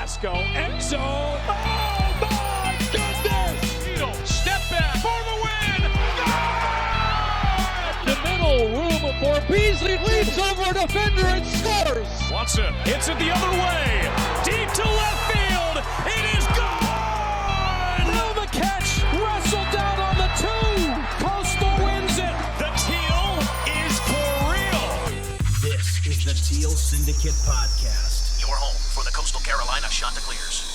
Carrasco, end zone. Oh, my goodness! Needle, step back for the win! Ah! The middle room for Beasley, leaps over a defender and scores! Watson hits it the other way, deep to left field, it is gone! Now the catch, wrestled down on the two, Coastal wins it! The Teal is for real! This is the Teal Syndicate Podcast, your home for the Coastal Carolina Chanticleers.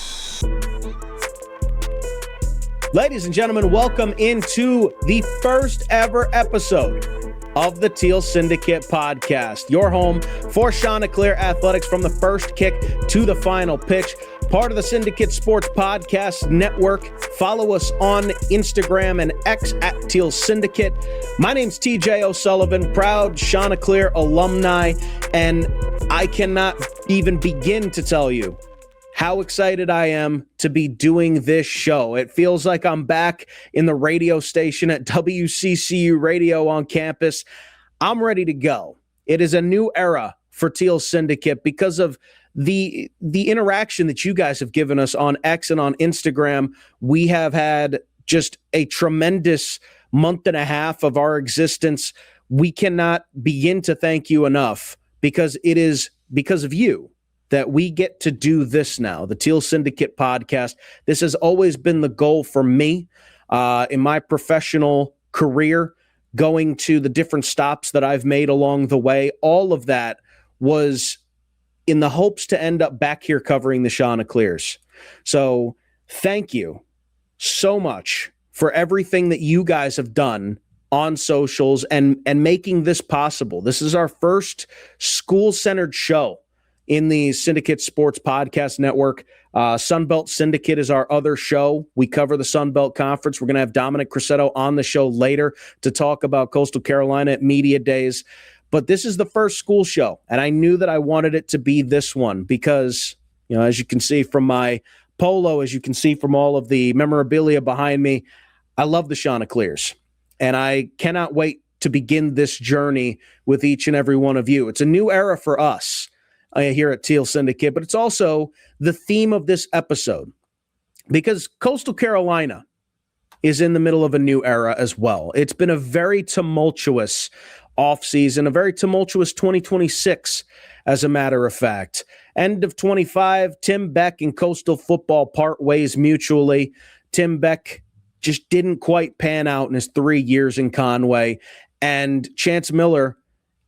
Ladies and gentlemen, welcome into the first ever episode of the Teal Syndicate Podcast, your home for Chanticleer athletics from the first kick to the final pitch. Part of the Syndicate Sports Podcast Network. Follow us on Instagram and X at Teal Syndicate. My name's TJ O'Sullivan, proud Chanticleer alumni, and I cannot even begin to tell you how excited I am to be doing this show. It feels like I'm back in the radio station at WCCU Radio on campus. I'm ready to go. It is a new era for Teal Syndicate because of the interaction that you guys have given us on X and on Instagram. We have had just a tremendous month and a half of our existence. We cannot begin to thank you enough because it is because of you that we get to do this now, the Teal Syndicate Podcast. This has always been the goal for me in my professional career, going to the different stops that I've made along the way. All of that was in the hopes to end up back here covering the Chanticleers. So thank you so much for everything that you guys have done on socials and making this possible. This is our first school-centered show in the Syndicate Sports Podcast Network. Sunbelt Syndicate is our other show. We cover the Sunbelt Conference. We're going to have Dominick Crosetto on the show later to talk about Coastal Carolina at Media Days. But this is the first school show, and I knew that I wanted it to be this one because, you know, as you can see from my polo, as you can see from all of the memorabilia behind me, I love the Chanticleers, and I cannot wait to begin this journey with each and every one of you. It's a new era for us here at Teal Syndicate, but it's also the theme of this episode because Coastal Carolina is in the middle of a new era as well. It's been a very tumultuous offseason, a very tumultuous 2026, as a matter of fact. End of 25, Tim Beck and Coastal football part ways mutually. Tim Beck just didn't quite pan out in his 3 years in Conway, and Chance Miller,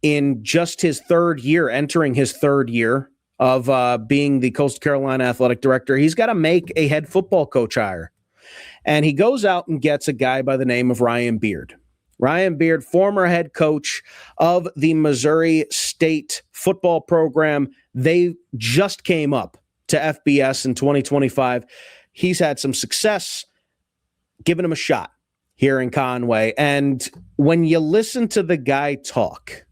in just his third year, entering his third year of being the Coastal Carolina athletic director, he's got to make a head football coach hire. And he goes out and gets a guy by the name of Ryan Beard. Ryan Beard, former head coach of the Missouri State football program. They just came up to FBS in 2025. He's had some success, giving him a shot here in Conway. And when you listen to the guy talk,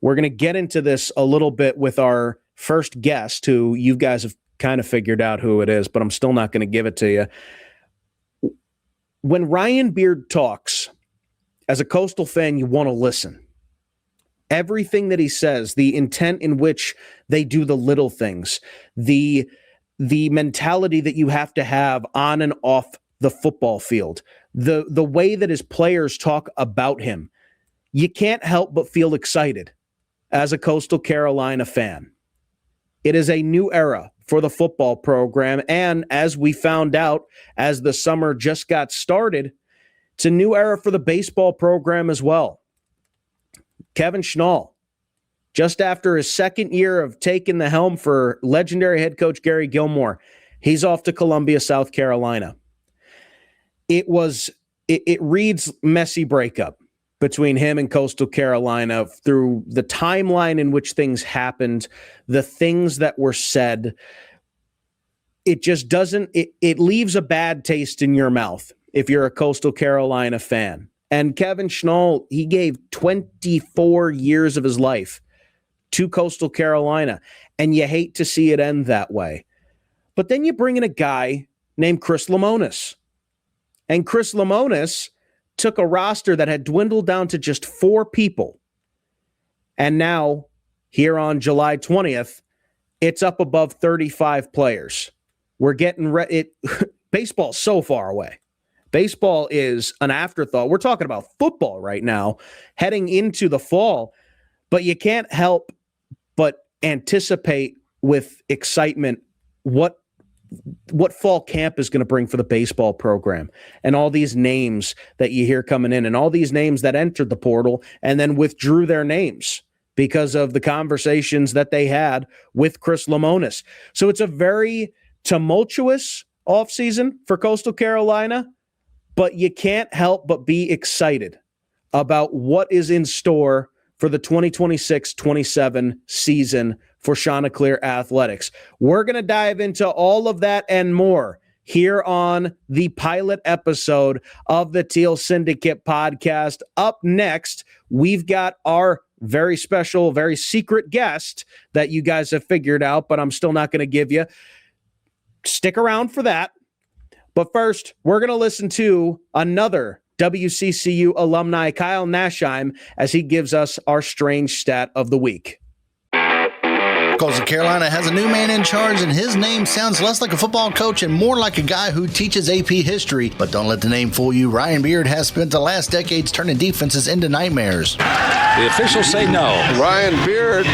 we're going to get into this a little bit with our first guest, who you guys have kind of figured out who it is, but I'm still not going to give it to you. When Ryan Beard talks, as a Coastal fan, you want to listen. Everything that he says, the intent in which they do the little things, the mentality that you have to have on and off the football field, the way that his players talk about him, you can't help but feel excited as a Coastal Carolina fan. It is a new era for the football program, and as we found out as the summer just got started, it's a new era for the baseball program as well. Kevin Schnall, just after his second year of taking the helm for legendary head coach Gary Gilmore, he's off to Columbia, South Carolina. It reads messy breakup between him and Coastal Carolina through the timeline in which things happened, the things that were said. It just doesn't, it leaves a bad taste in your mouth if you're a Coastal Carolina fan. And Kevin Schnall, he gave 24 years of his life to Coastal Carolina, and you hate to see it end that way. But then you bring in a guy named Chris Lemonis. And Chris Lemonis took a roster that had dwindled down to just 4 people. And now, here on July 20th, it's up above 35 players. We're getting baseball's so far away. Baseball is an afterthought. We're talking about football right now, heading into the fall, but you can't help but anticipate with excitement what fall camp is going to bring for the baseball program, and all these names that you hear coming in, and all these names that entered the portal and then withdrew their names because of the conversations that they had with Chris Lemonis. So it's a very tumultuous offseason for Coastal Carolina, but you can't help but be excited about what is in store for the 2026-27 season for Chanticleer Athletics. We're going to dive into all of that and more here on the pilot episode of the Teal Syndicate Podcast. Up next, we've got our very special, very secret guest that you guys have figured out, but I'm still not going to give you. Stick around for that. But first, we're going to listen to another WCCU alumni, Kyle Nachtsheim, as he gives us our strange stat of the week. Coastal Carolina has a new man in charge, and his name sounds less like a football coach and more like a guy who teaches AP history. But don't let the name fool you. Ryan Beard has spent the last decades turning defenses into nightmares. The officials say no. Ryan Beard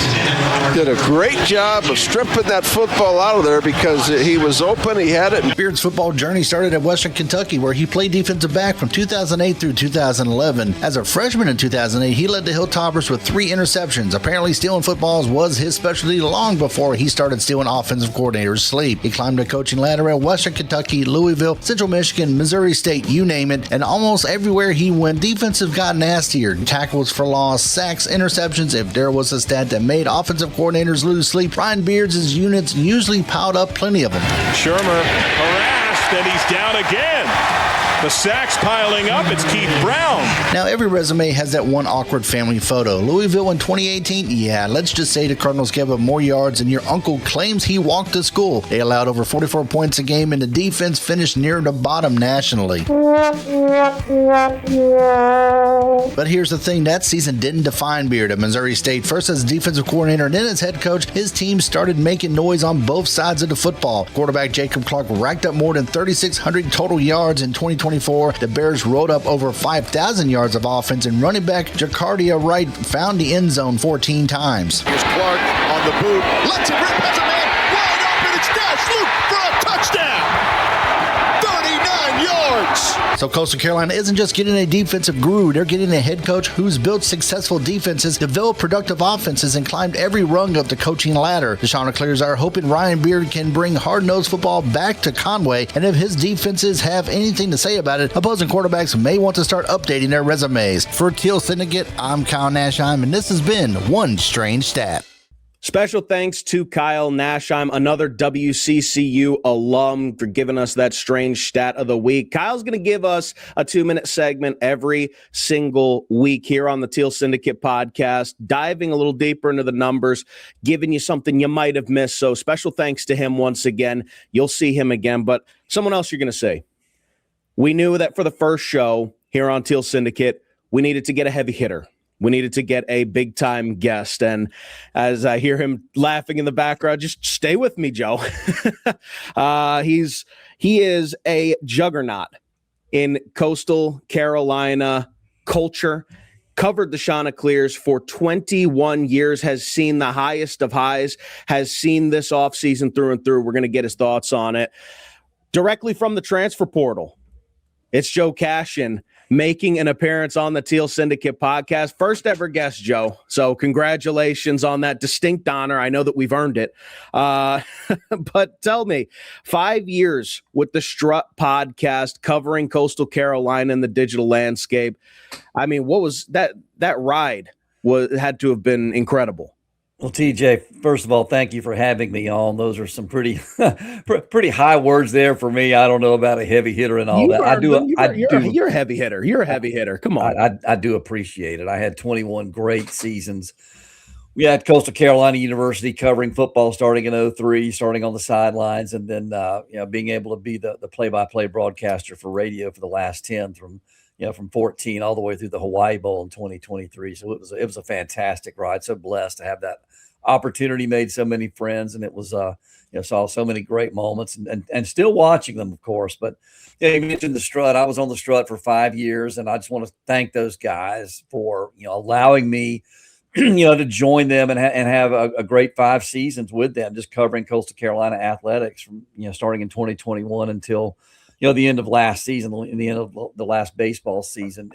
did a great job of stripping that football out of there because he was open, he had it. Beard's football journey started at Western Kentucky, where he played defensive back from 2008 through 2011. As a freshman in 2008, he led the Hilltoppers with 3 interceptions. Apparently, stealing footballs was his specialty long before he started stealing offensive coordinators' sleep. He climbed the coaching ladder at Western Kentucky, Louisville, Central Michigan, Missouri State, you name it, and almost everywhere he went, defensive got nastier. Tackles for loss, sacks, interceptions. If there was a stat that made offensive coordinators lose sleep, Ryan Beard's units usually piled up plenty of them. Shermer harassed, and he's down again. The sacks piling up. It's Keith Brown. Now, every resume has that one awkward family photo. Louisville in 2018? Yeah, let's just say the Cardinals gave up more yards than your uncle claims he walked to school. They allowed over 44 points a game, and the defense finished near the bottom nationally. But here's the thing, that season didn't define Beard at Missouri State. First as defensive coordinator and then as head coach, his team started making noise on both sides of the football. Quarterback Jacob Clark racked up more than 3,600 total yards in 2024. The Bears rolled up over 5,000 yards of offense, and running back Jacardia Wright found the end zone 14 times. Here's Clark on the boot. Let's it rip. Has a man wide open. It's Dash Luke for a touchdown. 39 yards. So Coastal Carolina isn't just getting a defensive guru, they're getting a head coach who's built successful defenses, developed productive offenses, and climbed every rung of the coaching ladder. The Chanticleers are hoping Ryan Beard can bring hard-nosed football back to Conway, and if his defenses have anything to say about it, opposing quarterbacks may want to start updating their resumes. For Teal Syndicate, I'm Kyle Nachtsheim, and this has been One Strange Stat. Special thanks to Kyle Nachtsheim, another WCCU alum, for giving us that strange stat of the week. Kyle's going to give us a 2-minute segment every single week here on the Teal Syndicate Podcast, diving a little deeper into the numbers, giving you something you might have missed. So special thanks to him once again. You'll see him again, but someone else you're going to say. We knew that for the first show here on Teal Syndicate, we needed to get a heavy hitter. We needed to get a big-time guest, and as I hear him laughing in the background, just stay with me, Joe. He is a juggernaut in Coastal Carolina culture, covered the Chanticleers for 21 years, has seen the highest of highs, has seen this offseason through and through. We're going to get his thoughts on it. Directly from the transfer portal, it's Joe Cashion, making an appearance on the Teal Syndicate Podcast. First ever guest, Joe. So congratulations on that distinct honor. I know that we've earned it. But tell me, 5 years with the Strut Podcast covering Coastal Carolina and the digital landscape. I mean, what was that ride had to have been incredible. Well, TJ, first of all, thank you for having me on. Those are some pretty high words there for me. I don't know about a heavy hitter and all that. You're a heavy hitter. You're a heavy hitter. Come on. I do appreciate it. I had 21 great seasons. We had Coastal Carolina University covering football starting in 2003, starting on the sidelines, and then being able to be the play-by-play broadcaster for radio for the last 10 from from 14 all the way through the Hawaii Bowl in 2023. So it was a fantastic ride. So blessed to have that opportunity, made so many friends, and it was, saw so many great moments and still watching them, of course. But you mentioned the Strut. I was on the Strut for 5 years, and I just want to thank those guys for, allowing me, to join them and have a great 5 seasons with them, just covering Coastal Carolina athletics from, starting in 2021 until, the end of last season, the end of the last baseball season.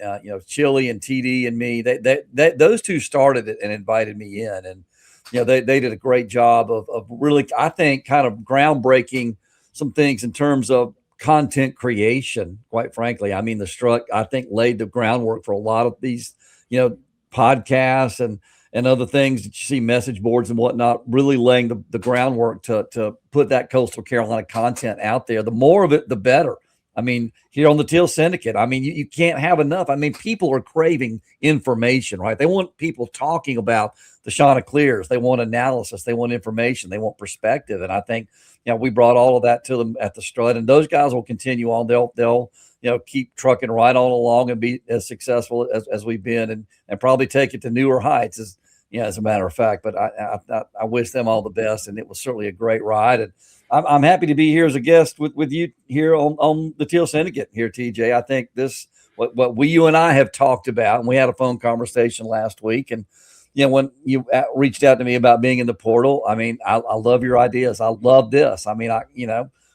Chili and TD and me, those two started it and invited me in, and they did a great job of really, I think, kind of groundbreaking some things in terms of content creation. Quite frankly, I mean, the Strut, I think, laid the groundwork for a lot of these, podcasts and other things that you see, message boards and whatnot, really laying the groundwork to put that Coastal Carolina content out there. The more of it, the better. I mean, here on the Teal Syndicate, I mean, you can't have enough. I mean, people are craving information, right? They want people talking about the Chanticleers. They want analysis. They want information. They want perspective. And I think, we brought all of that to them at the Strut, and those guys will continue on. They'll keep trucking right on along and be as successful as we've been, and probably take it to newer heights, as a matter of fact. But I wish them all the best, and it was certainly a great ride. And I'm happy to be here as a guest with you here on the Teal Syndicate here, TJ. I think what you and I have talked about, and we had a phone conversation last week, and when you reached out to me about being in the portal, I mean, I love your ideas. I love this. I mean,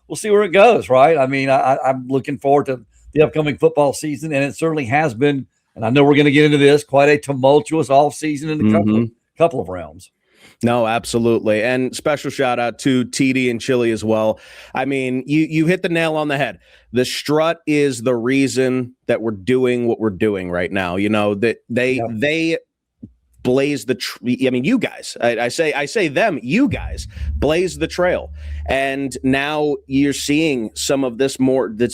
we'll see where it goes, right? I mean, I'm looking forward to the upcoming football season, and it certainly has been, and I know we're going to get into this, quite a tumultuous off season in a couple of realms. No, absolutely. And special shout out to TD and Chili as well. I mean, you hit the nail on the head. The Strut is the reason that we're doing what we're doing right now. That they blaze you guys, I say them, you guys blaze the trail. And now you're seeing some of this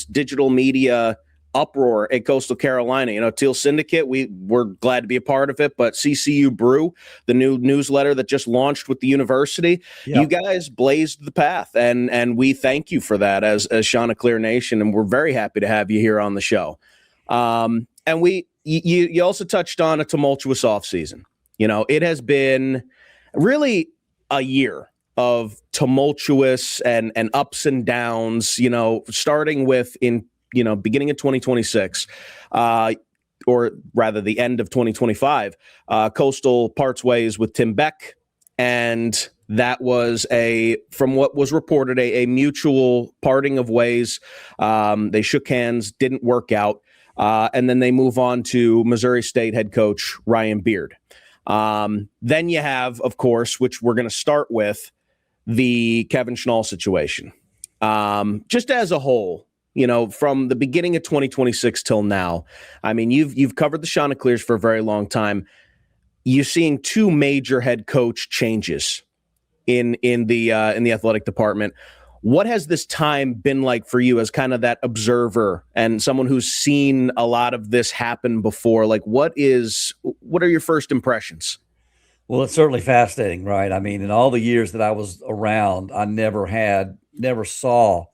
digital media uproar at Coastal Carolina. Teal Syndicate, we're glad to be a part of it, but CCU Brew, the new newsletter that just launched with the university, you guys blazed the path, and we thank you for that as Chanticleer Nation, and we're very happy to have you here on the show. And you also touched on a tumultuous offseason. It has been really a year of tumultuous and ups and downs, starting with beginning of 2026, or rather the end of 2025, Coastal parts ways with Tim Beck. And that was from what was reported, a mutual parting of ways. They shook hands, didn't work out. And then they move on to Missouri State head coach Ryan Beard. Then you have, of course, which we're going to start with, the Kevin Schnall situation. Just as a whole, from the beginning of 2026 till now, I mean, you've covered the Chanticleers for a very long time. You're seeing 2 major head coach changes in the athletic department. What has this time been like for you as kind of that observer and someone who's seen a lot of this happen before? Like, what are your first impressions? Well, it's certainly fascinating, right? I mean, in all the years that I was around, I never saw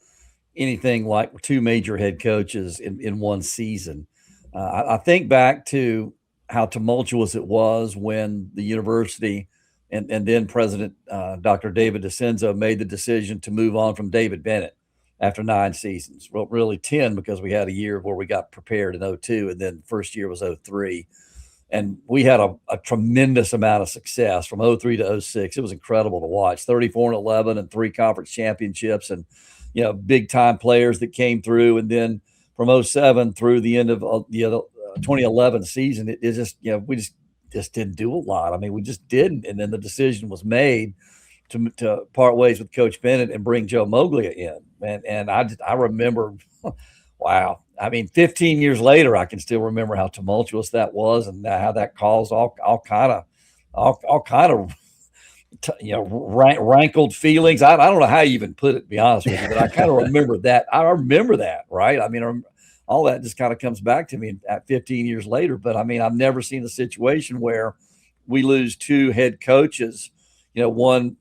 anything like 2 major head coaches in one season. I think back to how tumultuous it was when the university and then President Dr. David DeCenzo made the decision to move on from David Bennett after 9 seasons. Well, really 10, because we had a year where we got prepared in 2002, and then the first year was 2003. And we had a tremendous amount of success from 2003 to 2006. It was incredible to watch. 34-11 and 3 conference championships, and big time players that came through. And then from 2007 through the end of the 2011 season, it just we just didn't do a lot. I mean, we just didn't. And then the decision was made to part ways with Coach Bennett and bring Joe Moglia in. And I remember, wow. I mean, 15 years later, I can still remember how tumultuous that was, and how that caused all kind of rankled feelings. I don't know how you even put it, to be honest with you, but I kind of remember that. I remember that, right? I mean, all that just kind of comes back to me at 15 years later. But I mean, I've never seen a situation where we lose 2 head coaches, one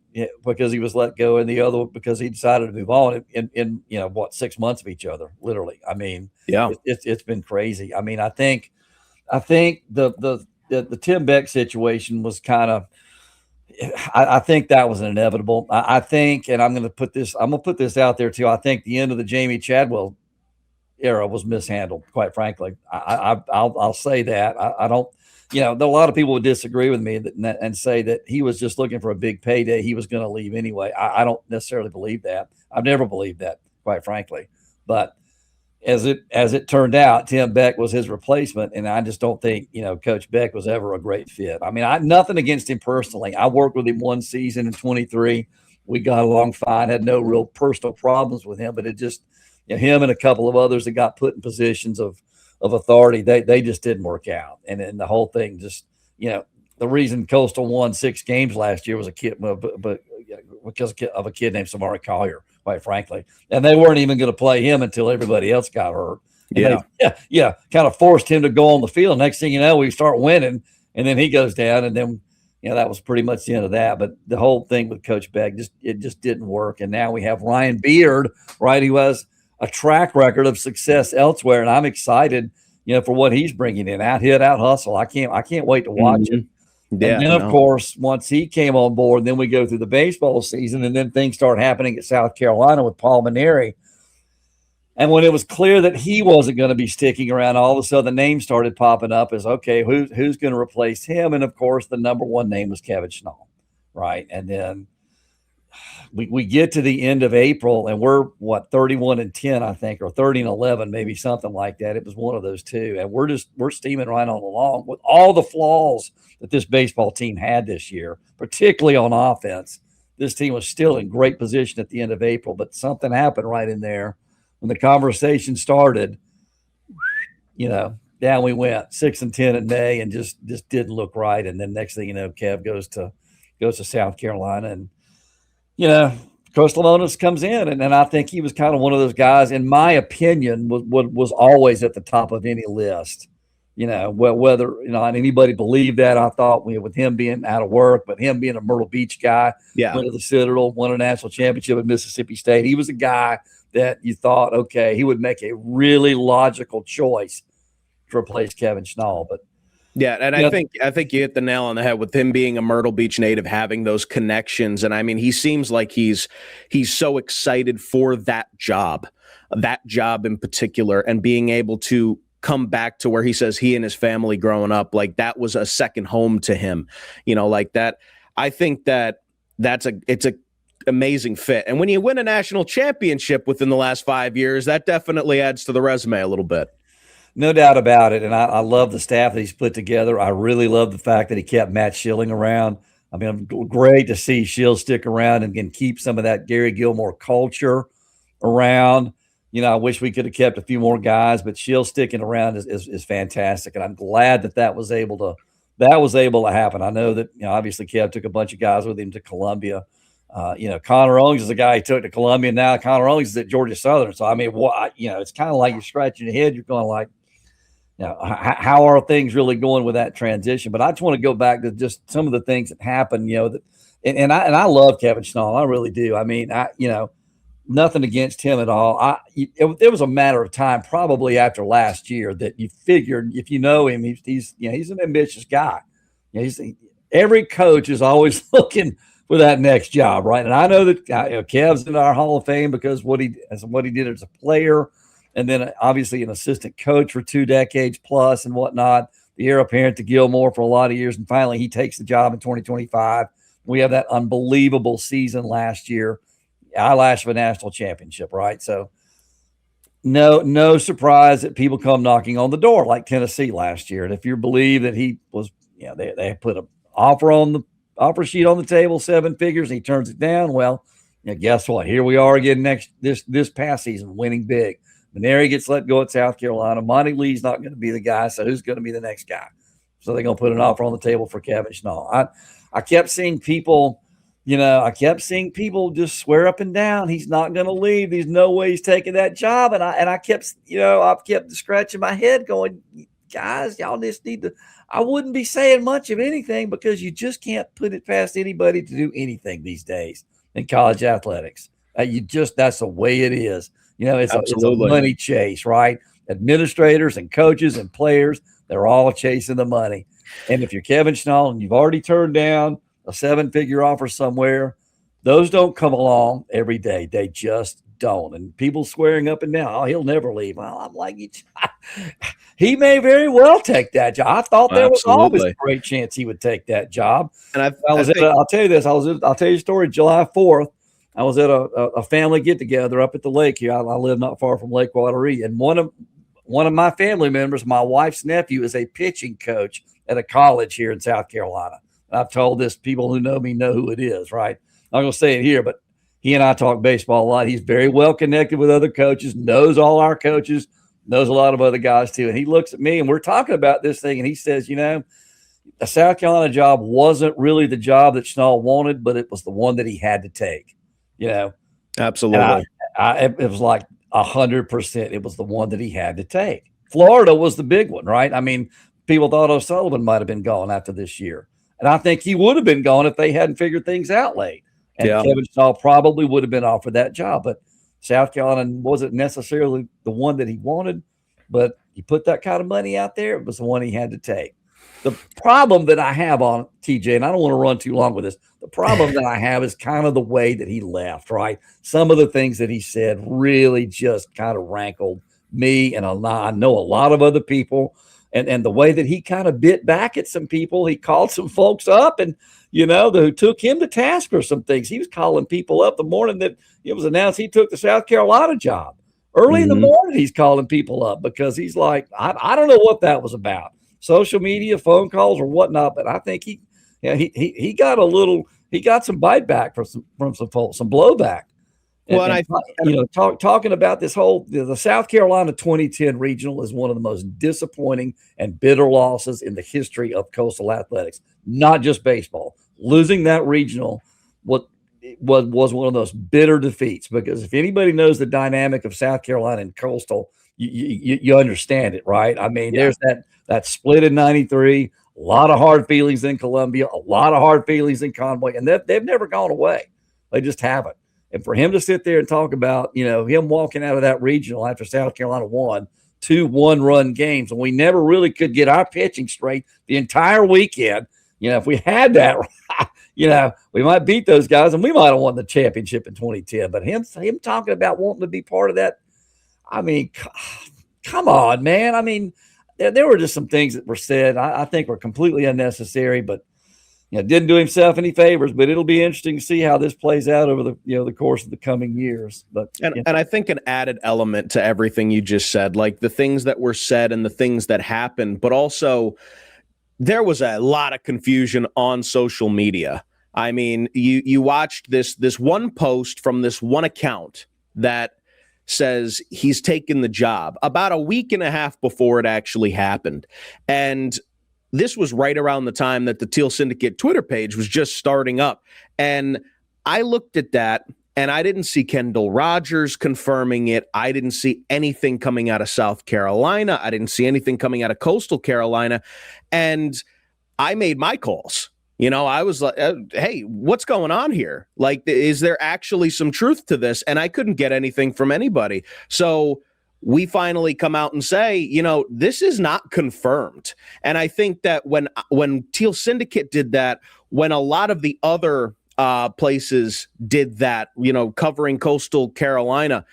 because he was let go, and the other because he decided to move on in 6 months of each other, literally. I mean, yeah, it's been crazy. I mean, I think the Tim Beck situation was kind of, I think that was inevitable. I think, and I'm going to put this out there too. I think the end of the Jamie Chadwell era was mishandled, quite frankly. I'll say that. I don't, there are a lot of people would disagree with me and say that he was just looking for a big payday. He was going to leave anyway. I don't necessarily believe that. I've never believed that, quite frankly. But as it turned out, Tim Beck was his replacement, and I just don't think Coach Beck was ever a great fit. I mean, nothing against him personally. I worked with him one season in 23. We got along fine, had no real personal problems with him, but it just him and a couple of others that got put in positions of authority, they just didn't work out, and then the whole thing just the reason Coastal won 6 games last year was because of a kid named Samari Collier, quite frankly. And they weren't even going to play him until everybody else got hurt. Yeah. Kind of forced him to go on the field. Next thing you know, we start winning, and then he goes down, and then that was pretty much the end of that. But the whole thing with Coach Beck just didn't work. And now we have Ryan Beard, right, who has a track record of success elsewhere, and I'm excited, for what he's bringing in. Out hit, out hustle. I can't wait to watch it. Yeah, and then, of course, once he came on board, then we go through the baseball season, and then things start happening at South Carolina with Paul Maneri. And when it was clear that he wasn't going to be sticking around, all of a sudden the names started popping up as, okay, who's going to replace him? And, of course, the number one name was Kevin Schnall, right? And then we get to the end of April, and we're, 31-10, I think, or 30-11, maybe something like that. It was one of those two. And we're steaming right on along with all the flaws that this baseball team had this year, particularly on offense. This team was still in great position at the end of April, but something happened right in there. When the conversation started, down we went 6-10 in May, and just didn't look right. And then next thing you know, Kev goes to South Carolina, and Coach Lemonis comes in, and I think he was kind of one of those guys, in my opinion, was always at the top of any list. Whether anybody believed that, I thought with him being out of work, but him being a Myrtle Beach guy, went to the Citadel, won a national championship at Mississippi State. He was a guy that you thought, okay, he would make a really logical choice to replace Kevin Schnall. But yeah, and I think you hit the nail on the head with him being a Myrtle Beach native, having those connections. And I mean, he seems like he's so excited for that job in particular, and being able to come back to where he says he and his family growing up, like that was a second home to him, like that. I think it's a amazing fit. And when you win a national championship within the last 5 years, that definitely adds to the resume a little bit. No doubt about it. And I love the staff that he's put together. I really love the fact that he kept Matt Schilling around. I mean, great to see Schill stick around and keep some of that Gary Gilmore culture around. I wish we could have kept a few more guys, but Schill sticking around is fantastic. And I'm glad that was able to happen. I know that, obviously Kev took a bunch of guys with him to Columbia. Connor Owings is a guy he took to Columbia. Now Connor Owings is at Georgia Southern. So, I mean, it's kind of like you're scratching your head. You're going like, how are things really going with that transition? But I just want to go back to just some of the things that happened, and I love Kevin Schnall. I really do. I mean, nothing against him at all. It was a matter of time, probably after last year, that you figured, if you know him, he's an ambitious guy. Every coach is always looking for that next job, right? And I know that Kev's in our Hall of Fame because what he did as a player, and then obviously an assistant coach for 2 decades plus and whatnot. The heir apparent to Gilmore for a lot of years, and finally he takes the job in 2025. We have that unbelievable season last year, eyelash of a national championship, right? So no surprise that people come knocking on the door like Tennessee last year. And if you believe that he was, they put an offer sheet on the table, 7 figures, and he turns it down. Well, guess what? Here we are again this past season, winning big. Maneri gets let go at South Carolina. Monty Lee's not going to be the guy, so who's going to be the next guy? So they're going to put an offer on the table for Kevin Schnall. I kept seeing people, just swear up and down he's not going to leave. There's no way he's taking that job. And I kept scratching my head going, guys, y'all just need to. I wouldn't be saying much of anything because you just can't put it past anybody to do anything these days in college athletics. That's the way it is. It's a money chase, right? Administrators and coaches and players, they're all chasing the money. And if you're Kevin Schnall and you've already turned down a 7-figure offer somewhere, those don't come along every day. They just don't. And people swearing up and down, oh, he'll never leave. Well, I'm like, he may very well take that job. I thought there was always a great chance he would take that job. And I'll tell you this. I'll tell you a story. July 4th, I was at a family get together up at the lake here. I live not far from Lake Wateree, and one of my family members, my wife's nephew, is a pitching coach at a college here in South Carolina. And I've told this, people who know me know who it is, right? I'm not going to say it here, but he and I talk baseball a lot. He's very well connected with other coaches, knows all our coaches, knows a lot of other guys too. And he looks at me and we're talking about this thing, and he says, the South Carolina job wasn't really the job that Schnall wanted, but it was the one that he had to take. Absolutely. It was like 100%. It was the one that he had to take. Florida was the big one, right? I mean, people thought O'Sullivan might have been gone after this year. And I think he would have been gone if they hadn't figured things out late. And Kevin Schnall probably would have been offered that job. But South Carolina wasn't necessarily the one that he wanted. But he put that kind of money out there. It was the one he had to take. The problem that I have on TJ, and I don't want to run too long with this, the problem that I have is kind of the way that he left, right? Some of the things that he said really just kind of rankled me, and I know a lot of other people, and the way that he kind of bit back at some people. He called some folks up and, who took him to task for some things. He was calling people up the morning that it was announced he took the South Carolina job. Early in the morning, he's calling people up because he's like, I don't know what that was about. Social media, phone calls, or whatnot, but I think he got some bite back from some folks, some blowback. Talking about this whole the South Carolina 2010 regional is one of the most disappointing and bitter losses in the history of coastal athletics, not just baseball. Losing that regional was one of those bitter defeats, because if anybody knows the dynamic of South Carolina and coastal, you understand it, right? I mean, there's that split in 93, a lot of hard feelings in Columbia, a lot of hard feelings in Conway, and they've never gone away. They just haven't. And for him to sit there and talk about, him walking out of that regional after South Carolina won 2 one-run games, and we never really could get our pitching straight the entire weekend. If we had that, we might beat those guys, and we might have won the championship in 2010. But him talking about wanting to be part of that, I mean, come on, man. I mean, there were just some things that were said I think were completely unnecessary, but didn't do himself any favors. But it'll be interesting to see how this plays out over the course of the coming years. But and I think an added element to everything you just said, like the things that were said and the things that happened, but also there was a lot of confusion on social media. I mean, you watched this one post from this one account that says he's taken the job about a week and a half before it actually happened. And this was right around the time that the Teal Syndicate Twitter page was just starting up. And I looked at that and I didn't see Kendall Rogers confirming it. I didn't see anything coming out of South Carolina. I didn't see anything coming out of Coastal Carolina. And I made my calls. I was like, hey, what's going on here? Like, is there actually some truth to this? And I couldn't get anything from anybody. So we finally come out and say, this is not confirmed. And I think that when Teal Syndicate did that, when a lot of the other places did that, covering Coastal Carolina,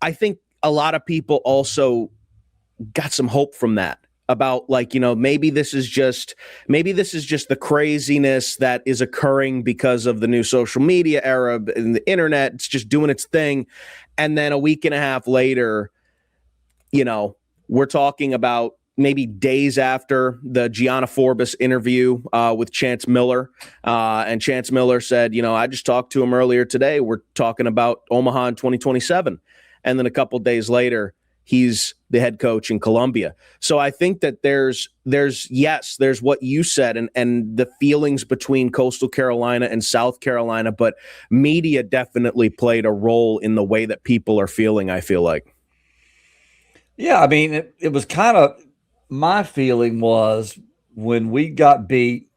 I think a lot of people also got some hope from that. About maybe this is just the craziness that is occurring because of the new social media era and the internet. It's just doing its thing. And then a week and a half later, we're talking about maybe days after the Gianna Forbes interview with Chance Miller. And Chance Miller said, I just talked to him earlier today. We're talking about Omaha in 2027. And then a couple days later, he's the head coach in Columbia. So I think that there's what you said and the feelings between Coastal Carolina and South Carolina, but media definitely played a role in the way that people are feeling, I feel like. Yeah, I mean, it was kind of my feeling was when we got beat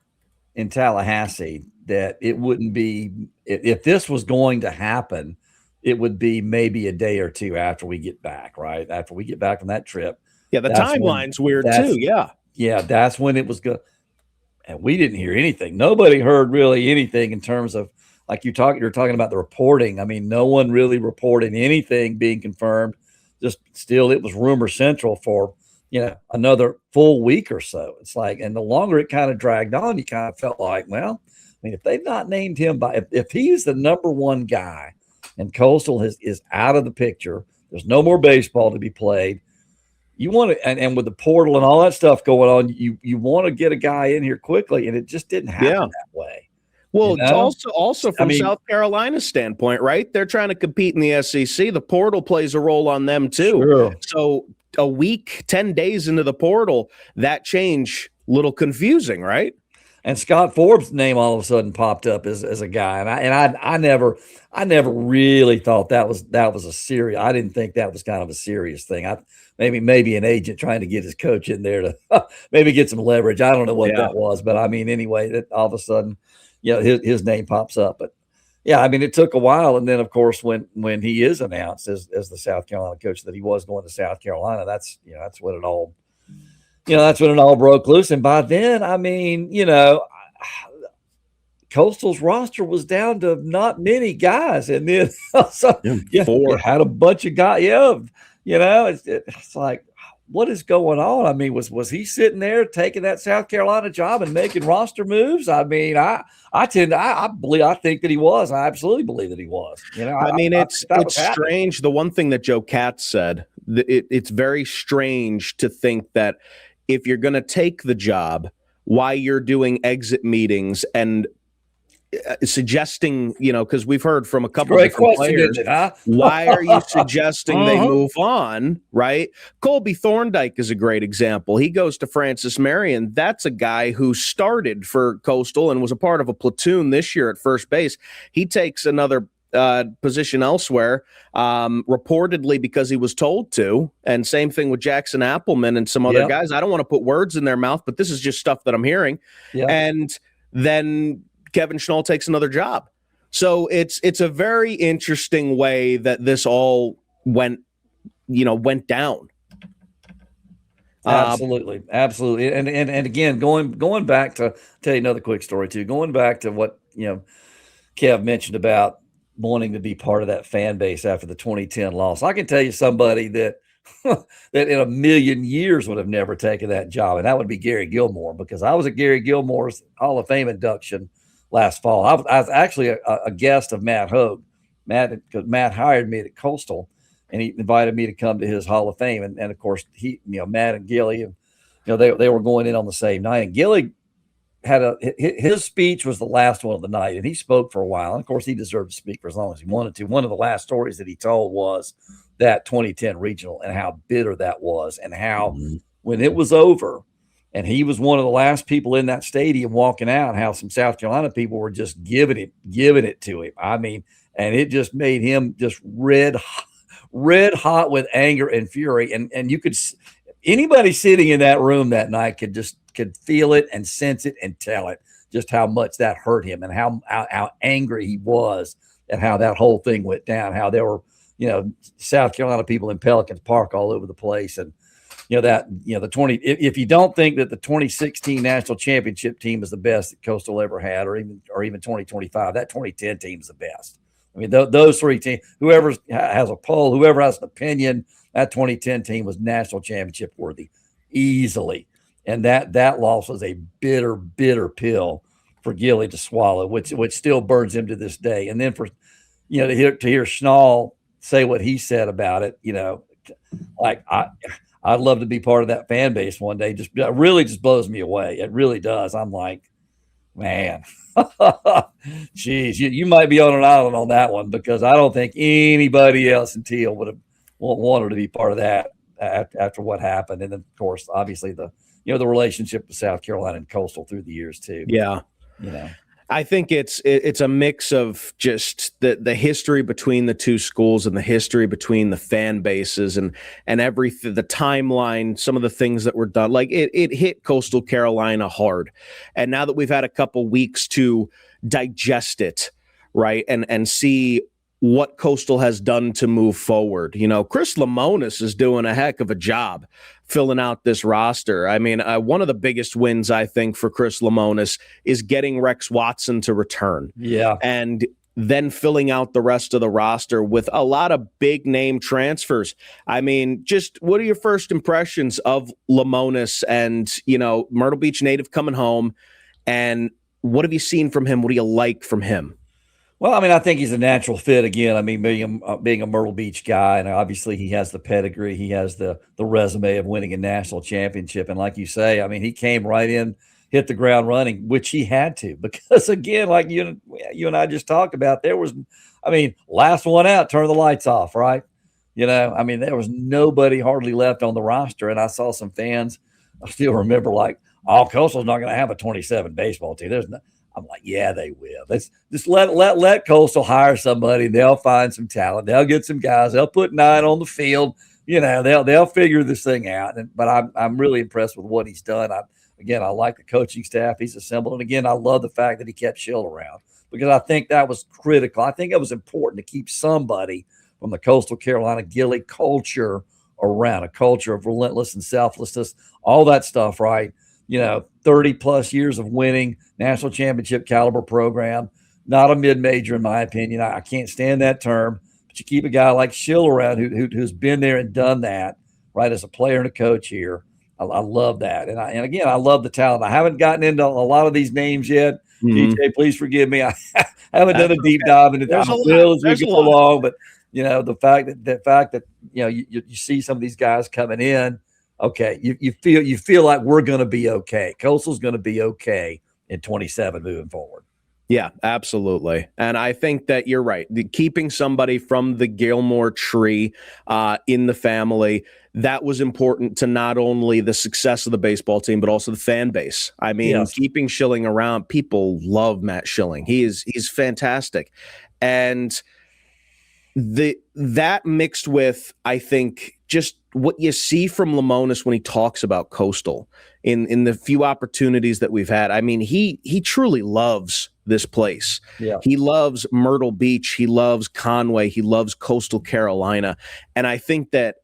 in Tallahassee that it wouldn't be, if this was going to happen, it would be maybe a day or two after we get back, right? After we get back from that trip. Yeah, the timeline's weird too. Yeah. Yeah, that's when it was good. And we didn't hear anything. Nobody heard really anything in terms of, like you're talking about the reporting. I mean, no one really reported anything being confirmed. Just still, it was rumor central for, another full week or so. It's like, and the longer it kind of dragged on, you kind of felt like, well, I mean, if they've not named him if he's the number one guy and Coastal is out of the picture, there's no more baseball to be played. You want to, and with the portal and all that stuff going on, you want to get a guy in here quickly, and it just didn't happen that way. Well, it's also from South Carolina's standpoint, right? They're trying to compete in the SEC. The portal plays a role on them too. Sure. So a week, 10 days into the portal, that change, little confusing, right? And Scott Forbes' name all of a sudden popped up as a guy, and I never really thought that was a serious. I didn't think that was kind of a serious thing. Maybe an agent trying to get his coach in there to maybe get some leverage. I don't know what that was, but I mean, anyway, that all of a sudden, his name pops up. But yeah, I mean, it took a while, and then of course when he is announced as the South Carolina coach that he was going to South Carolina, that's when it all. That's when it all broke loose. And by then, I mean, Coastal's roster was down to not many guys. And then you had a bunch of guys. It's like, what is going on? I mean, was he sitting there taking that South Carolina job and making roster moves? I mean, I think that he was. I absolutely believe that he was. It's strange. The one thing that Joe Katz said, it's very strange to think that if you're going to take the job, why you're doing exit meetings and suggesting, because we've heard from a couple of different players, why are you suggesting they move on, right? Colby Thorndike is a great example. He goes to Francis Marion. That's a guy who started for Coastal and was a part of a platoon this year at first base. He takes another position elsewhere, reportedly because he was told to, and same thing with Jackson Appleman and some other guys. I don't want to put words in their mouth, but this is just stuff that I'm hearing. And then Kevin Schnall takes another job. So it's a very interesting way that this all went down. Absolutely. And again, going back to tell you another quick story too, going back to what, Kev mentioned about wanting to be part of that fan base after the 2010 loss. I can tell you somebody that in a million years would have never taken that job, and that would be Gary Gilmore, because I was at Gary Gilmore's Hall of Fame induction last fall. I was actually a guest of Matt Hogue. Because Matt hired me at Coastal, and he invited me to come to his Hall of Fame. And of course, Matt and Gilly, they were going in on the same night. And Gilly had his speech was the last one of the night, and he spoke for a while. And of course, he deserved to speak for as long as he wanted to. One of the last stories that he told was that 2010 regional and how bitter that was, and how when it was over and he was one of the last people in that stadium walking out, how some South Carolina people were just giving it to him. I mean, and it just made him just red hot with anger and fury. And you could, anybody sitting in that room that night could feel it and sense it and tell it just how much that hurt him, and how angry he was at how that whole thing went down, how there were, South Carolina people in Pelicans Park all over the place. And, if you don't think that the 2016 national championship team is the best that Coastal ever had, or even 2025, that 2010 team is the best. I mean, those three teams, whoever has a poll, whoever has an opinion, that 2010 team was national championship worthy easily. And that loss was a bitter, bitter pill for Gilly to swallow, which still burns him to this day. And then for, to hear Schnall say what he said about it, like I'd love to be part of that fan base one day. Just really just blows me away. It really does. I'm like, man, geez, you might be on an island on that one, because I don't think anybody else in Teal would have wanted to be part of that after what happened. And then, of course, obviously the relationship with South Carolina and Coastal through the years too. Yeah. I think it's a mix of just the history between the two schools and the history between the fan bases and everything, the timeline, some of the things that were done. Like it hit Coastal Carolina hard. And now that we've had a couple weeks to digest it, right, and see what Coastal has done to move forward. You know, Chris Lemonis is doing a heck of a job filling out this roster. I mean, one of the biggest wins, I think, for Chris Lemonis is getting Rex Watson to return. Yeah. And then filling out the rest of the roster with a lot of big name transfers. I mean, just what are your first impressions of Lemonis and, you know, Myrtle Beach native coming home? And what have you seen from him? What do you like from him? Well, I mean, I think he's a natural fit again. I mean, being a Myrtle Beach guy, and obviously he has the pedigree, he has the resume of winning a national championship. And like you say, I mean, he came right in, hit the ground running, which he had to, because again, like you and I just talked about, there was, I mean, last one out, turn the lights off, right? You know, I mean, there was nobody hardly left on the roster, and I saw some fans. I still remember, like, Coastal's not going to have a 27 baseball team. There's no. I'm like, yeah, they will. Let's just let Coastal hire somebody. They'll find some talent. They'll get some guys. They'll put 9 on the field. You know, they'll figure this thing out. But I'm really impressed with what he's done. I like the coaching staff he's assembled. And again, I love the fact that he kept Schill around, because I think that was critical. I think it was important to keep somebody from the Coastal Carolina Gilly culture around, a culture of relentless and selflessness, all that stuff, right? You know, 30 plus years of winning, national championship caliber program, not a mid-major in my opinion. I can't stand that term, but you keep a guy like Schill around who's been there and done that, right, as a player and a coach here. I love that. And again, I love the talent. I haven't gotten into a lot of these names yet. Mm-hmm. DJ, please forgive me. I haven't done a deep dive into that. I will as we go along, but you know, the fact that you know, you see some of these guys coming in, okay, you feel like we're going to be okay. Coastal's going to be okay in 27 moving forward. Yeah, absolutely. And I think that you're right. Keeping somebody from the Gilmore tree in the family, that was important to not only the success of the baseball team, but also the fan base. I mean, yes. Keeping Schilling around, people love Matt Schilling. He's fantastic. And that mixed with, I think, just what you see from Lemonis when he talks about Coastal in the few opportunities that we've had. I mean, he truly loves this place. Yeah. He loves Myrtle Beach. He loves Conway. He loves Coastal Carolina. And I think that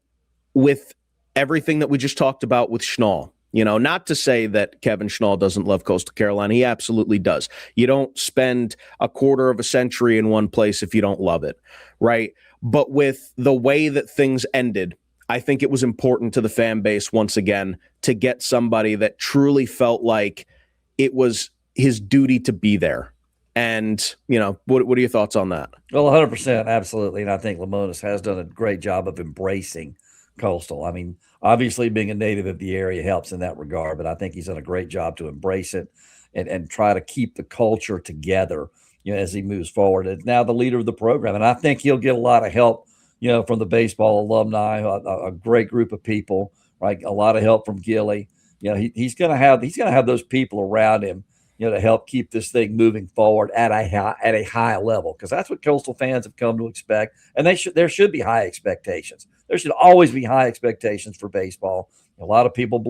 with everything that we just talked about with Schnall, you know, not to say that Kevin Schnall doesn't love Coastal Carolina. He absolutely does. You don't spend a quarter of a century in one place if you don't love it, right? But with the way that things ended, I think it was important to the fan base once again to get somebody that truly felt like it was his duty to be there. And, you know, what are your thoughts on that? Well, 100%, absolutely. And I think Lemonis has done a great job of embracing Coastal. I mean, obviously being a native of the area helps in that regard, but I think he's done a great job to embrace it and try to keep the culture together, you know, as he moves forward. And now the leader of the program. And I think he'll get a lot of help, you know, from the baseball alumni, a great group of people, right? A lot of help from Gilly. You know, he's going to have those people around him, you know, to help keep this thing moving forward at a high level, because that's what Coastal fans have come to expect. And there should be high expectations. There should always be high expectations for baseball. A lot of people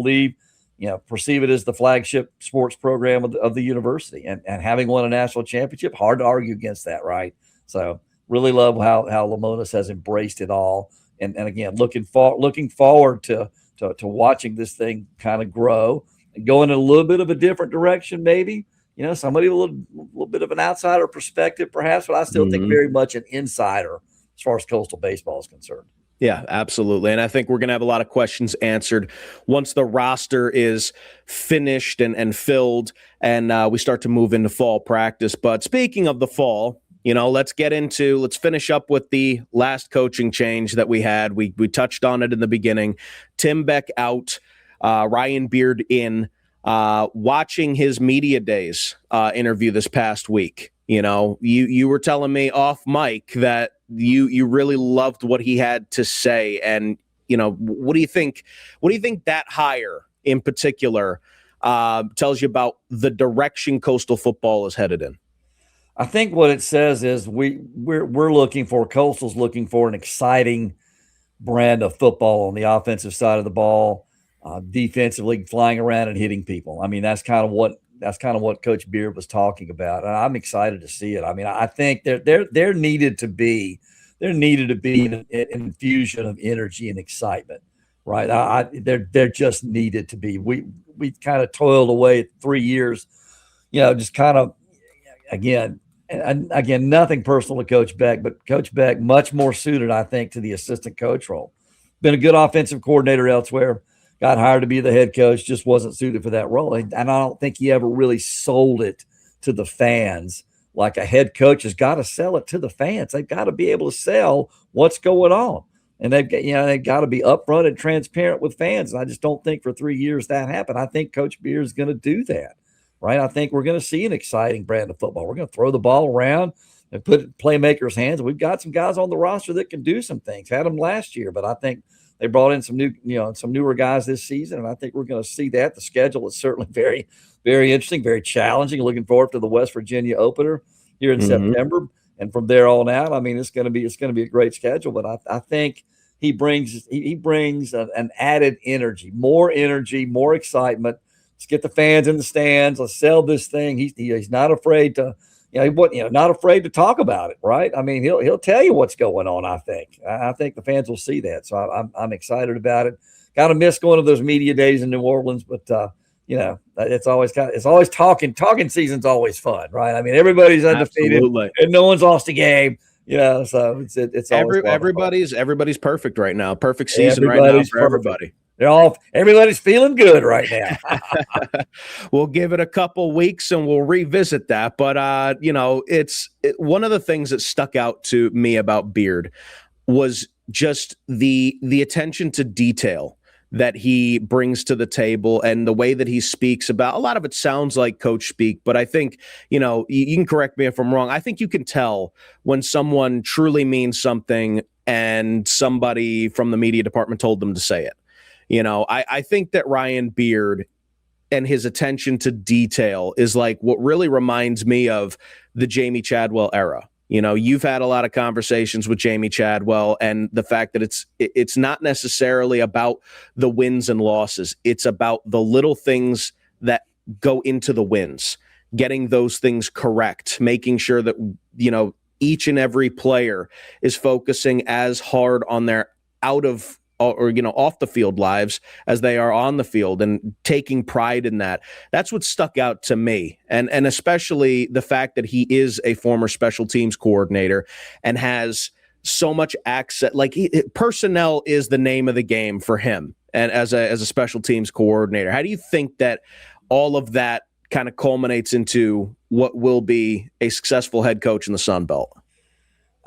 perceive it as the flagship sports program of the university, and having won a national championship, hard to argue against that, right? So really love how Lemonis has embraced it all. And again, looking forward to watching this thing kind of grow and go in a little bit of a different direction, maybe, you know, somebody a little bit of an outsider perspective perhaps, but I still think very much an insider as far as Coastal baseball is concerned. Yeah, absolutely. And I think we're going to have a lot of questions answered once the roster is finished and filled and we start to move into fall practice. But speaking of the fall, you know, let's finish up with the last coaching change that we had. We touched on it in the beginning. Tim Beck out, Ryan Beard in. Watching his media days interview this past week, you know, you were telling me off mic that you really loved what he had to say. And, you know, what do you think that hire in particular tells you about the direction Coastal football is headed in? I think what it says is we're looking for, Coastal's looking for an exciting brand of football on the offensive side of the ball, defensively flying around and hitting people. I mean, that's kind of what Coach Beard was talking about. And I'm excited to see it. I mean, I think there needed to be an infusion of energy and excitement, right? There just needed to be. We kind of toiled away 3 years, just kind of, again, nothing personal to Coach Beck, but Coach Beck much more suited, I think, to the assistant coach role. Been a good offensive coordinator elsewhere, got hired to be the head coach, just wasn't suited for that role. And I don't think he ever really sold it to the fans like a head coach has got to sell it to the fans. They've got to be able to sell what's going on. And they've got to be upfront and transparent with fans. And I just don't think for 3 years that happened. I think Coach Beard is going to do that. Right, I think we're going to see an exciting brand of football. We're going to throw the ball around and put it in playmakers' hands. We've got some guys on the roster that can do some things. Had them last year, but I think they brought in some newer guys this season, and I think we're going to see that. The schedule is certainly very, very interesting, very challenging. Looking forward to the West Virginia opener here in September, and from there on out, I mean, it's going to be a great schedule. But I think he brings an added energy, more excitement. Let's get the fans in the stands. Let's sell this thing. He's not afraid to, not afraid to talk about it, right? I mean, he'll tell you what's going on. I think the fans will see that. So I'm excited about it. Kind of miss going to those media days in New Orleans, but it's always talking season's always fun, right? I mean, everybody's undefeated and no one's lost a game. So it's everybody's perfect right now. Perfect season right now for everybody. Everybody's feeling good right now. We'll give it a couple weeks and we'll revisit that. But it's one of the things that stuck out to me about Beard was just the attention to detail that he brings to the table and the way that he speaks about. A lot of it sounds like coach speak, but I think, you can correct me if I'm wrong. I think you can tell when someone truly means something and somebody from the media department told them to say it. I think that Ryan Beard and his attention to detail is like what really reminds me of the Jamie Chadwell era. You've had a lot of conversations with Jamie Chadwell and the fact that it's not necessarily about the wins and losses. It's about the little things that go into the wins, getting those things correct, making sure that, each and every player is focusing as hard on their off the field lives as they are on the field and taking pride in that. That's what stuck out to me. And especially the fact that he is a former special teams coordinator and has so much access. Like personnel is the name of the game for him. And as a special teams coordinator, how do you think that all of that kind of culminates into what will be a successful head coach in the Sun Belt?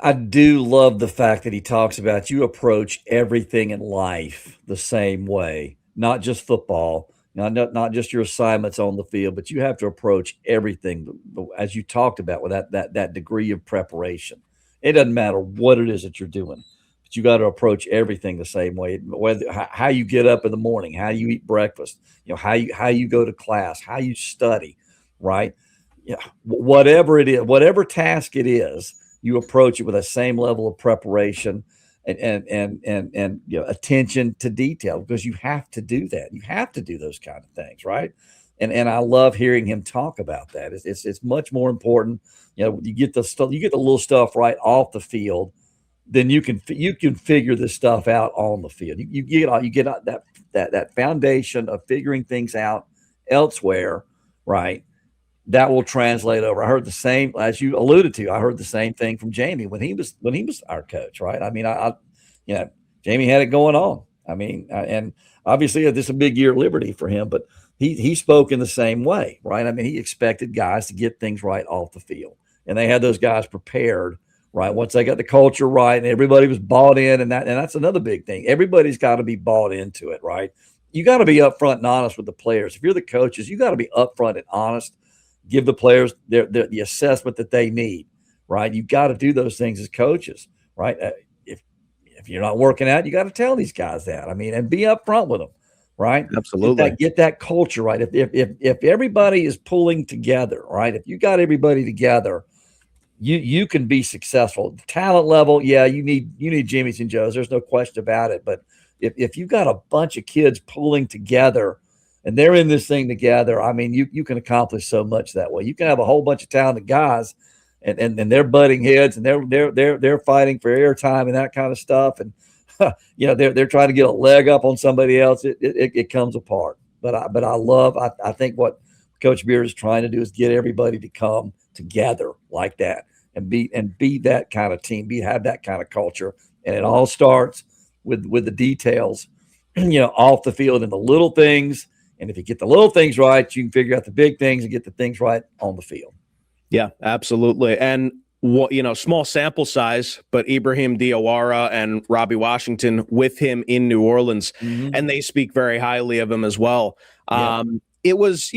I do love the fact that he talks about you approach everything in life the same way, not just football, not just your assignments on the field, but you have to approach everything as you talked about with that degree of preparation. It doesn't matter what it is that you're doing, but you got to approach everything the same way. Whether how you get up in the morning, how you eat breakfast, how you go to class, how you study, right? Whatever it is, whatever task it is. You approach it with the same level of preparation and attention to detail, because you have to do that. You have to do those kind of things, right? And I love hearing him talk about that. It's much more important. You get the little stuff right off the field, then you can figure this stuff out on the field. You get that foundation of figuring things out elsewhere, right? That will translate over. I heard the same, as you alluded to. I heard the same thing from Jamie when he was our coach, right? I mean, Jamie had it going on. I mean, and obviously this is a big year at Liberty for him, but he spoke in the same way, right? I mean, he expected guys to get things right off the field, and they had those guys prepared, right? Once they got the culture right and everybody was bought in, and that's another big thing. Everybody's got to be bought into it, right? You got to be upfront and honest with the players. If you're the coaches, you got to be upfront and honest. Give the players the assessment that they need, right? You got to do those things as coaches, right? If you're not working out, you got to tell these guys that. I mean, and be upfront with them, right? Absolutely. Get that culture right. If everybody is pulling together, right? If you got everybody together, you can be successful. Talent level, yeah, you need Jimmys and Joes. There's no question about it. But if you've got a bunch of kids pulling together and they're in this thing together, I mean, you can accomplish so much that way. You can have a whole bunch of talented guys and they're butting heads and they're fighting for airtime and that kind of stuff. And they're trying to get a leg up on somebody else. It comes apart. But I think what Coach Beard is trying to do is get everybody to come together like that and be that kind of team, have that kind of culture. And it all starts with the details, off the field and the little things. And if you get the little things right, you can figure out the big things and get the things right on the field. Yeah, absolutely. And small sample size, but Ibrahim Diawara and Robbie Washington with him in New Orleans, and they speak very highly of him as well. Yeah. It was,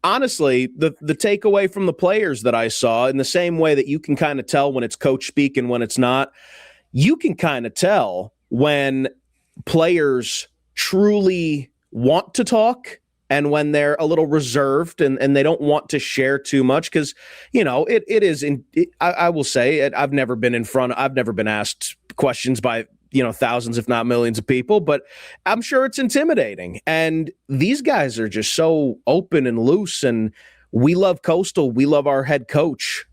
honestly, the takeaway from the players that I saw, in the same way that you can kind of tell when it's coach speak and when it's not, you can kind of tell when players truly want to talk and when they're a little reserved and they don't want to share too much. Because, I will say, I've never been asked questions by thousands, if not millions of people, but I'm sure it's intimidating. And these guys are just so open and loose, and we love Coastal. We love our head coach.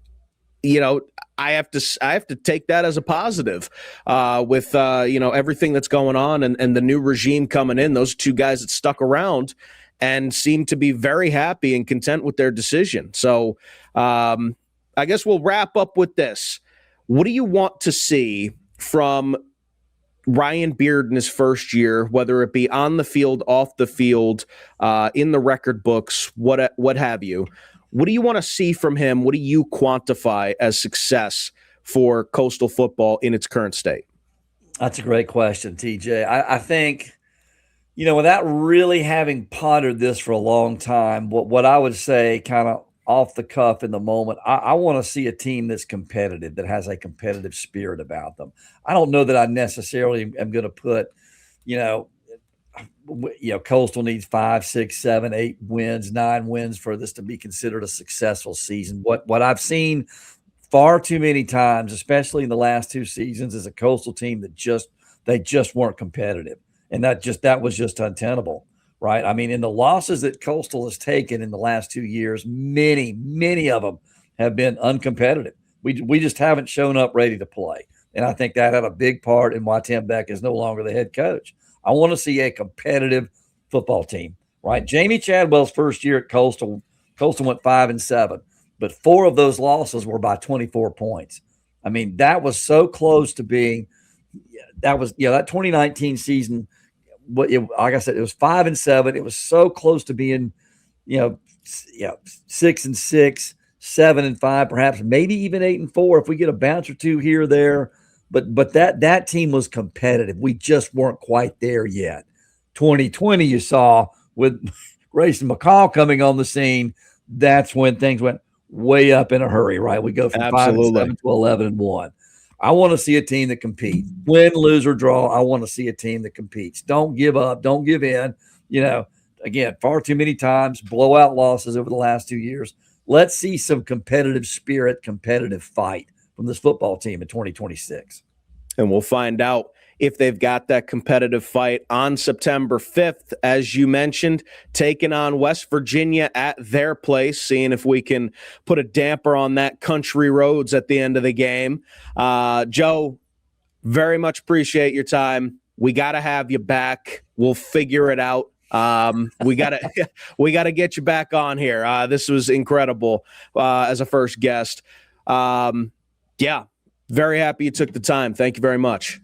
I have to take that as a positive with everything that's going on and the new regime coming in. Those two guys that stuck around and seem to be very happy and content with their decision. So I guess we'll wrap up with this. What do you want to see from Ryan Beard in his first year, whether it be on the field, off the field, in the record books, what have you? What do you want to see from him? What do you quantify as success for Coastal football in its current state? That's a great question, TJ. I think, without really having pondered this for a long time, what I would say kind of off the cuff in the moment, I want to see a team that's competitive, that has a competitive spirit about them. I don't know that I necessarily am going to put, Coastal needs 5, 6, 7, 8 wins, 9 wins for this to be considered a successful season. What I've seen far too many times, especially in the last 2 seasons, is a Coastal team that they just weren't competitive. And that was just untenable, right? I mean, in the losses that Coastal has taken in the last 2 years, many of them have been uncompetitive. We just haven't shown up ready to play. And I think that had a big part in why Tim Beck is no longer the head coach. I want to see a competitive football team, right? Jamie Chadwell's first year at Coastal went 5-7, but 4 of those losses were by 24 points. I mean, that was so close to being that 2019 season. Like I said, it was 5-7. It was so close to being, 6-6, 7-5, perhaps maybe even 8-4 if we get a bounce or two here or there. But that team was competitive. We just weren't quite there yet. 2020, you saw with Grayson McCall coming on the scene, that's when things went way up in a hurry, right? We go from 5-7 to 11-1. I want to see a team that competes. Win, lose, or draw, I want to see a team that competes. Don't give up. Don't give in. Again, far too many times, blowout losses over the last 2 years. Let's see some competitive spirit, competitive fight from this football team in 2026. And we'll find out if they've got that competitive fight on September 5th, as you mentioned, taking on West Virginia at their place, seeing if we can put a damper on that country roads at the end of the game. Joe, very much appreciate your time. We got to have you back. We'll figure it out. We gotta get you back on here. This was incredible as a first guest. Yeah, very happy you took the time. Thank you very much.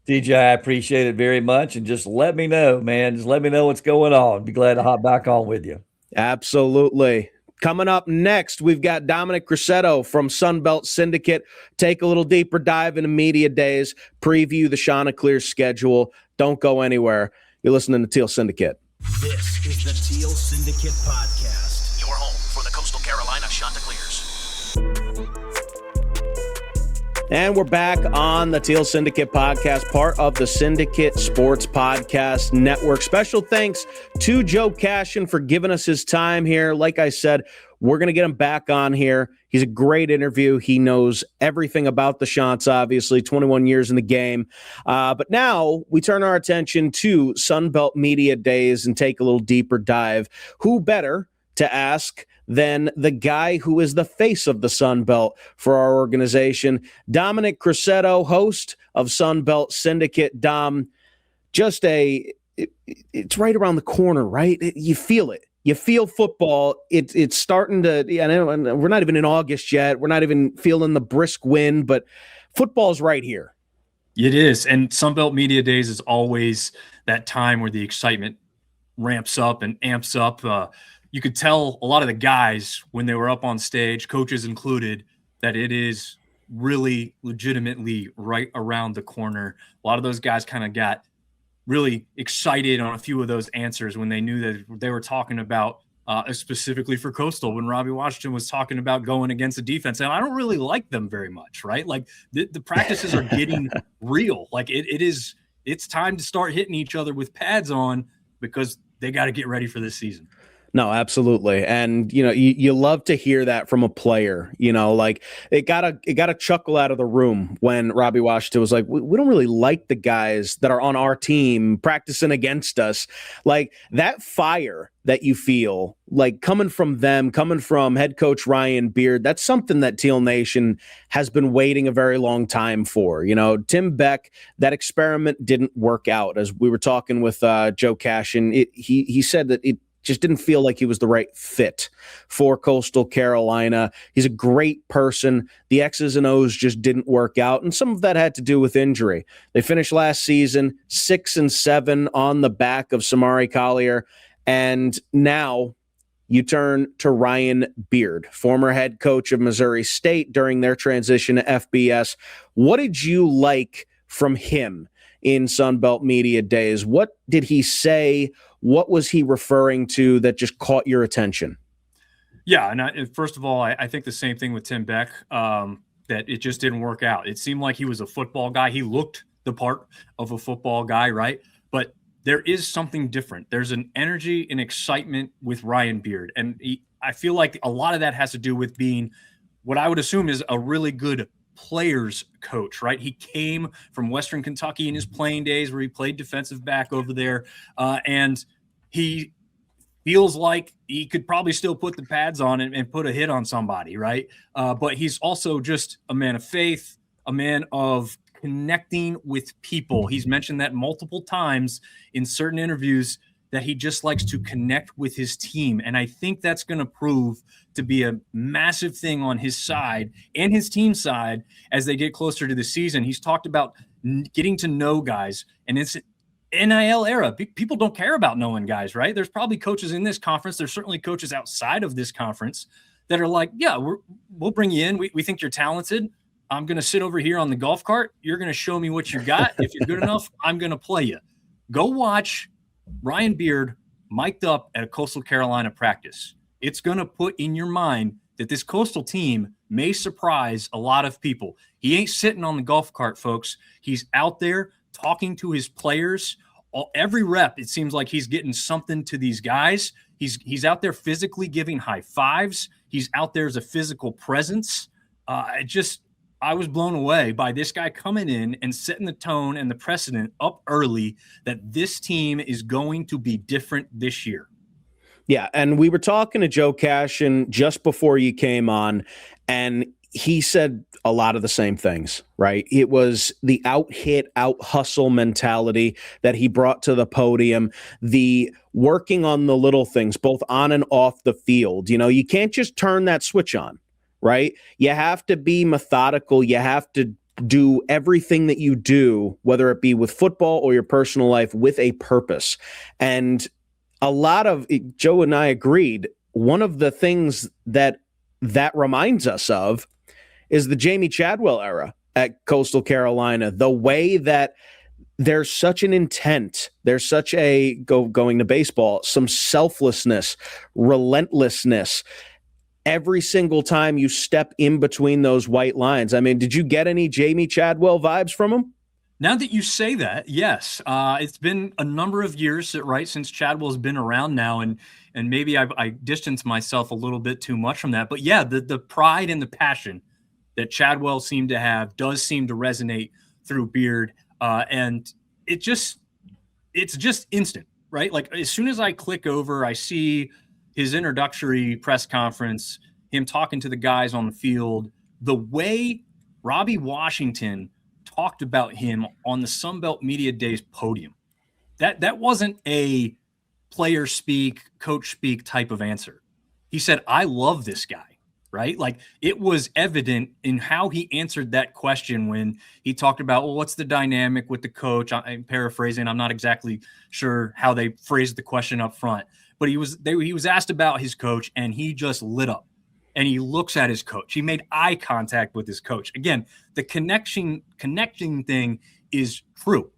DJ, I appreciate it very much. And just let me know, man. Just let me know what's going on. Be glad to hop back on with you. Absolutely. Coming up next, we've got Dominick Crosetto from Sunbelt Syndicate. Take a little deeper dive into media days, preview the Chanticleer schedule. Don't go anywhere. You're listening to Teal Syndicate. This is the Teal Syndicate Podcast, your home for the Coastal Carolina Chanticleers. And we're back on the Teal Syndicate Podcast, part of the Syndicate Sports Podcast Network. Special thanks to Joe Cashion for giving us his time here. Like I said, We're going to get him back on here. He's a great interview. He knows everything about the Chants, obviously, 21 years in the game. But now we turn our attention to Sunbelt Media Days and take a little deeper dive. Who better to ask than the guy who is the face of the Sunbelt for our organization, Dominick Crosetto, host of Sunbelt Syndicate. Dom, just it's right around the corner, right? You feel it. You feel football. It's starting to, we're not even in August yet. We're not even feeling the brisk wind, but football's right here. It is. And Sunbelt Media Days is always that time where the excitement ramps up and amps up. You could tell a lot of the guys when they were up on stage, coaches included, that it is really legitimately right around the corner. A lot of those guys kind of got really excited on a few of those answers when they knew that they were talking about specifically for Coastal, when Robbie Washington was talking about going against the defense. And I don't really like them very much, right? Like the practices are getting real. Like it's time to start hitting each other with pads on because they got to get ready for this season. No, absolutely. And, you love to hear that from a player, like it got a chuckle out of the room when Robbie Washington was like, we don't really like the guys that are on our team practicing against us. Like that fire that you feel like coming from them, coming from head coach Ryan Beard, that's something that Teal Nation has been waiting a very long time for. Tim Beck, that experiment didn't work out. As we were talking with Joe Cashion, he said that it just didn't feel like he was the right fit for Coastal Carolina. He's a great person. The X's and O's just didn't work out, and some of that had to do with injury. They finished last season 6-7 on the back of Samari Collier, and now you turn to Ryan Beard, former head coach of Missouri State during their transition to FBS. What did you like from him in Sunbelt Media Days? What did he say? What was he referring to that just caught your attention? Yeah, and first of all, I think the same thing with Tim Beck, that it just didn't work out. It seemed like he was a football guy. He looked the part of a football guy, right? But there is something different. There's an energy and excitement with Ryan Beard, and I feel like a lot of that has to do with being what I would assume is a really good players coach, right? He came from Western Kentucky in his playing days where he played defensive back over there. And he feels like he could probably still put the pads on and put a hit on somebody, right? But he's also just a man of faith, a man of connecting with people. He's mentioned that multiple times in certain interviews, that he just likes to connect with his team. And I think that's going to prove to be a massive thing on his side and his team side as they get closer to the season. He's talked about getting to know guys, and it's NIL era. People don't care about knowing guys, right? There's probably coaches in this conference. There's certainly coaches outside of this conference that are like, yeah, we'll bring you in. We think you're talented. I'm going to sit over here on the golf cart. You're going to show me what you got. If you're good enough, I'm going to play you. Go watch Ryan Beard mic'd up at a Coastal Carolina practice. It's going to put in your mind that this Coastal team may surprise a lot of people. He ain't sitting on the golf cart, folks. He's out there talking to his players. Every rep, it seems like he's getting something to these guys. He's out there physically giving high fives. He's out there as a physical presence. I was blown away by this guy coming in and setting the tone and the precedent up early that this team is going to be different this year. Yeah, and we were talking to Joe Cashion just before you came on, and he said a lot of the same things, right? It was the out-hit, out-hustle mentality that he brought to the podium, the working on the little things, both on and off the field. You can't just turn that switch on, right? You have to be methodical. You have to do everything that you do, whether it be with football or your personal life, with a purpose. And a lot of Joe and I agreed, one of the things that reminds us of is the Jamie Chadwell era at Coastal Carolina. The way that there's such an intent, there's such a going to baseball, some selflessness, relentlessness. Every single time you step in between those white lines. I mean, did you get any Jamie Chadwell vibes from him? Now that you say that, yes, it's been a number of years, right, since Chadwell's been around now, and maybe I distanced myself a little bit too much from that. But yeah, the pride and the passion that Chadwell seemed to have does seem to resonate through Beard, and it's just instant, right? Like as soon as I click over, I see his introductory press conference, him talking to the guys on the field, the way Robbie Washington talked about him on the Sunbelt Media Days podium. That wasn't a player speak, coach speak type of answer. He said, I love this guy, right? Like it was evident in how he answered that question when he talked about, well, what's the dynamic with the coach? I'm paraphrasing. I'm not exactly sure how they phrased the question up front, but he was asked about his coach and he just lit up. And he looks at his coach. He made eye contact with his coach. Again, the connecting thing is true.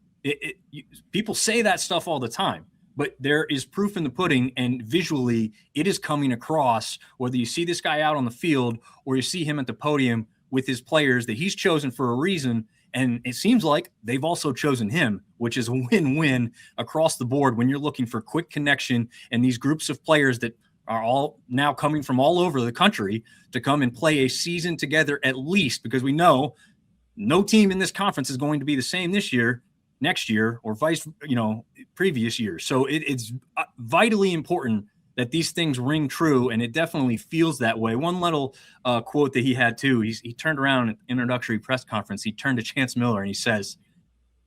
People say that stuff all the time, but there is proof in the pudding, and visually it is coming across, whether you see this guy out on the field or you see him at the podium with his players that he's chosen for a reason. And it seems like they've also chosen him, which is a win-win across the board when you're looking for quick connection and these groups of players that are all now coming from all over the country to come and play a season together at least, because we know no team in this conference is going to be the same this year, next year, or previous years. So it's vitally important that these things ring true, and it definitely feels that way. One little quote that he had too, he turned around at the introductory press conference, he turned to Chance Miller and he says,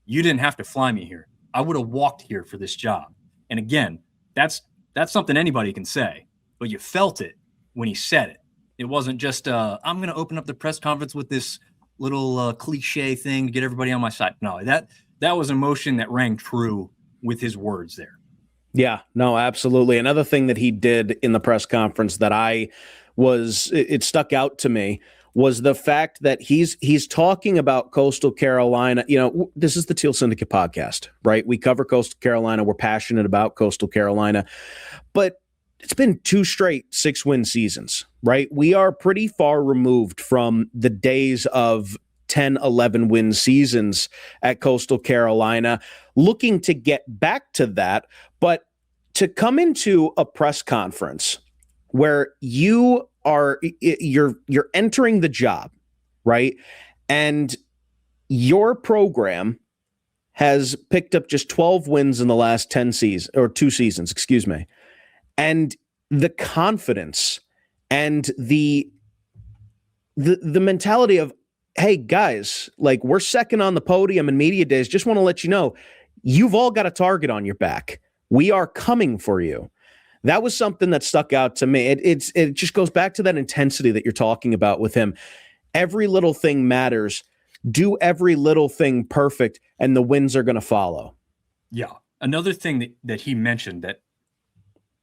"You didn't have to fly me here. I would have walked here for this job." And again, that's something anybody can say, but you felt it when he said it. It wasn't just, I'm going to open up the press conference with this little cliche thing to get everybody on my side. No, that was emotion that rang true with his words there. Yeah, no, absolutely. Another thing that he did in the press conference that it stuck out to me was the fact that he's talking about Coastal Carolina. You know, this is the Teal Syndicate podcast, right? We cover Coastal Carolina. We're passionate about Coastal Carolina, but it's been 2 straight 6-win seasons, right? We are pretty far removed from the days of 10, 11 win seasons at Coastal Carolina, looking to get back to that. But to come into a press conference where you're entering the job, right? And your program has picked up just 12 wins in the last 2 seasons, excuse me. And the confidence and the mentality of, hey guys, like we're second on the podium in media days. Just want to let you know, you've all got a target on your back. We are coming for you. That was something that stuck out to me. It just goes back to that intensity that you're talking about with him. Every little thing matters. Do every little thing perfect, and the wins are going to follow. Yeah. Another thing that he mentioned that,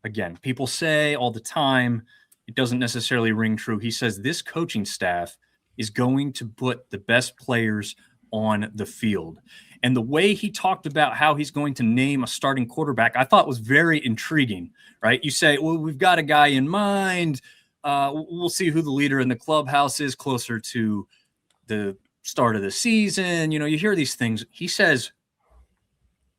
again, people say all the time, it doesn't necessarily ring true. He says this coaching staff is going to put the best players on the field. And the way he talked about how he's going to name a starting quarterback, I thought was very intriguing, right? You say, well, we've got a guy in mind. We'll see who the leader in the clubhouse is closer to the start of the season. You know, you hear these things. He says,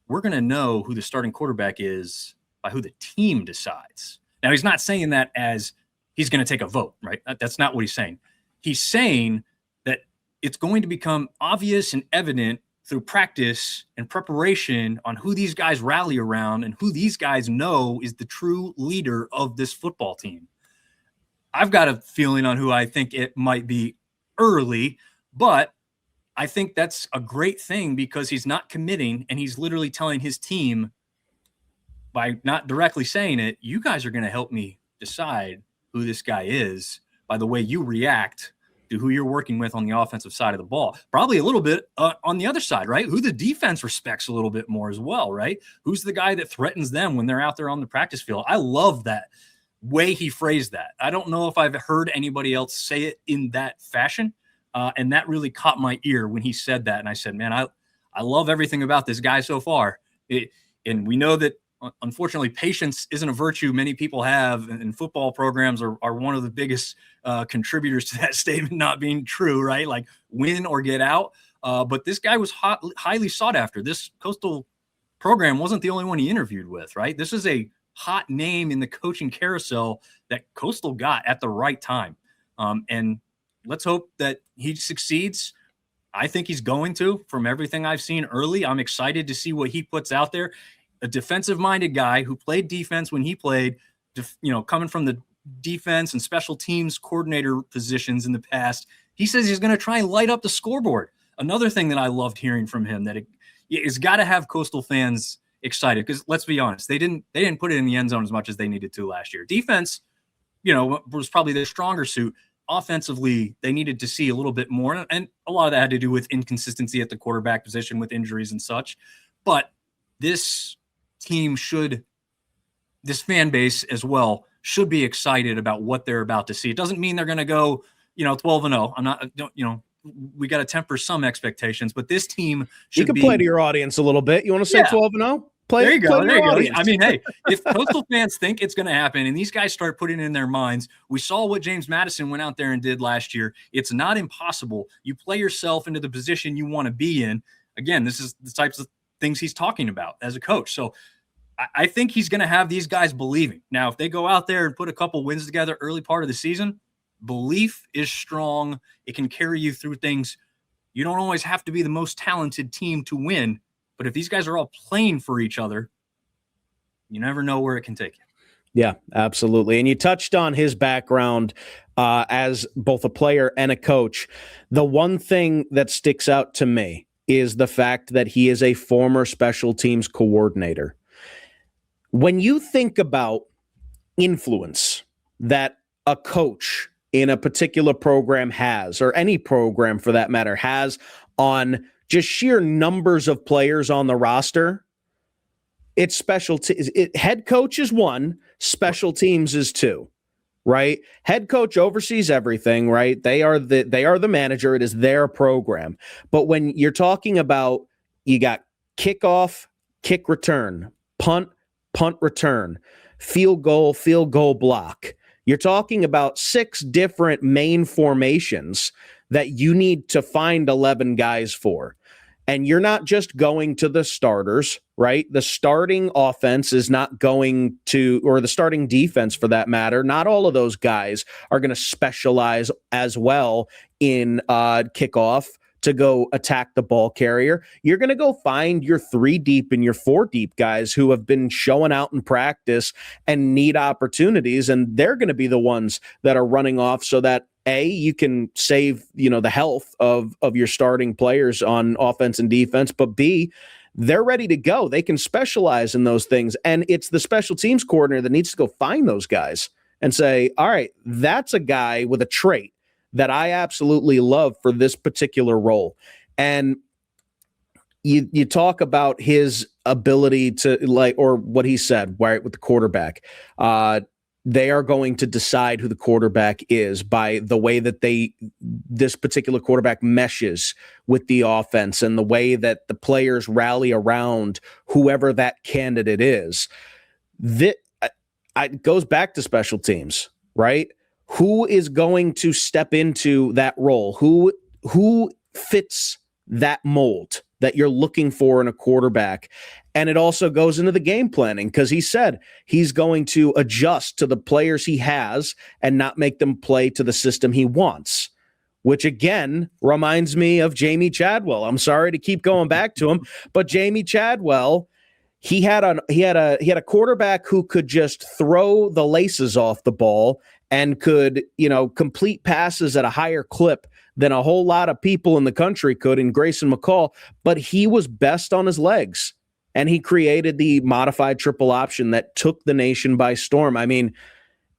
we're going to know who the starting quarterback is by who the team decides. Now, he's not saying that as he's going to take a vote, right? That's not what he's saying. He's saying that it's going to become obvious and evident through practice and preparation on who these guys rally around and who these guys know is the true leader of this football team. I've got a feeling on who I think it might be early, but I think that's a great thing because he's not committing and he's literally telling his team by not directly saying it, you guys are going to help me decide who this guy is by the way you react to who you're working with on the offensive side of the ball. Probably a little bit on the other side, right? Who the defense respects a little bit more as well, right? Who's the guy that threatens them when they're out there on the practice field? I love that way he phrased that. I don't know if I've heard anybody else say it in that fashion. And that really caught my ear when he said that. And I said, man, I love everything about this guy so far. And we know that, unfortunately, patience isn't a virtue many people have, and football programs are one of the biggest contributors to that statement not being true, right? Like win or get out. But this guy was highly sought after. This Coastal program wasn't the only one he interviewed with, right? This is a hot name in the coaching carousel that Coastal got at the right time. And let's hope that he succeeds. I think he's going to, from everything I've seen early. I'm excited to see what he puts out there. A defensive-minded guy who played defense when he played, coming from the defense and special teams coordinator positions in the past. He says he's going to try and light up the scoreboard. Another thing that I loved hearing from him, that it's got to have Coastal fans excited, because let's be honest, they didn't put it in the end zone as much as they needed to last year. Defense, was probably their stronger suit. Offensively, they needed to see a little bit more, and a lot of that had to do with inconsistency at the quarterback position with injuries and such. But this team this fan base as well should be excited about what they're about to see. It doesn't mean they're going to go, 12-0. I'm not, we got to temper some expectations, but this team should play to your audience a little bit. You want to say 12-0? There you go. I mean, hey, if Coastal fans think it's going to happen and these guys start putting it in their minds, we saw what James Madison went out there and did last year. It's not impossible. You play yourself into the position you want to be in. Again, this is the types of things he's talking about as a coach. So I think he's going to have these guys believing. Now, if they go out there and put a couple wins together early part of the season, belief is strong. It can carry you through things. You don't always have to be the most talented team to win. But if these guys are all playing for each other, you never know where it can take you. Yeah, absolutely. And you touched on his background as both a player and a coach. The one thing that sticks out to me is the fact that he is a former special teams coordinator. When you think about influence that a coach in a particular program has, or any program for that matter, has on just sheer numbers of players on the roster, it's special. Head coach is one, special teams is two, right? Head coach oversees everything, right? They are the manager. It is their program. But when you're talking about, you got kickoff, kick return, punt return, field goal block. You're talking about 6 different main formations that you need to find 11 guys for. And you're not just going to the starters, right? The starting offense is not going to, or the starting defense for that matter, not all of those guys are going to specialize as well in kickoff to go attack the ball carrier. You're going to go find your 3 deep and your 4 deep guys who have been showing out in practice and need opportunities. And they're going to be the ones that are running off so that you can save, the health of your starting players on offense and defense, but B, they're ready to go. They can specialize in those things. And it's the special teams coordinator that needs to go find those guys and say, all right, that's a guy with a trait that I absolutely love for this particular role. And you talk about his ability to or what he said, right, with the quarterback. They are going to decide who the quarterback is by the way that this particular quarterback meshes with the offense and the way that the players rally around whoever that candidate is. It goes back to special teams, right? Who is going to step into that role? Who fits that mold that you're looking for in a quarterback? And it also goes into the game planning, because he said he's going to adjust to the players he has and not make them play to the system he wants, which again reminds me of Jamie Chadwell. I'm sorry to keep going back to him, but Jamie Chadwell, he had a quarterback who could just throw the laces off the ball and could, complete passes at a higher clip than a whole lot of people in the country could in Grayson McCall, but he was best on his legs. And he created the modified triple option that took the nation by storm. I mean,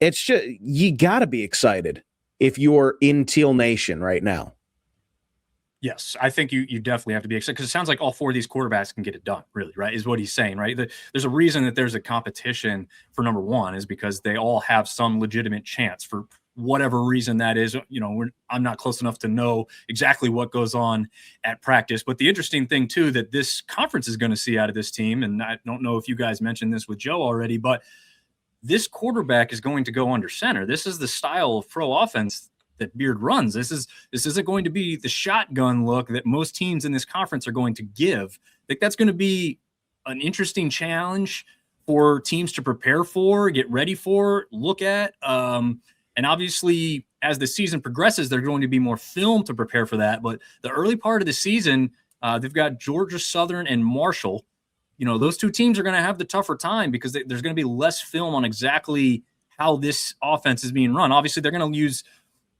it's just, you got to be excited if you're in Teal Nation right now. Yes, I think you definitely have to be excited, because it sounds like all 4 of these quarterbacks can get it done, really, right, is what he's saying, right? There's a reason that there's a competition for number 1, is because they all have some legitimate chance for whatever reason that is. I'm not close enough to know exactly what goes on at practice. But the interesting thing, too, that this conference is going to see out of this team, and I don't know if you guys mentioned this with Joe already, but this quarterback is going to go under center. This is the style of pro offense that Beard runs. This isn't going to be the shotgun look that most teams in this conference are going to give. I think that's going to be an interesting challenge for teams to prepare for, get ready for, look at. And obviously, as the season progresses, there's going to be more film to prepare for that. But the early part of the season, they've got Georgia Southern and Marshall. Those two teams are going to have the tougher time because there's going to be less film on exactly how this offense is being run. Obviously, they're going to use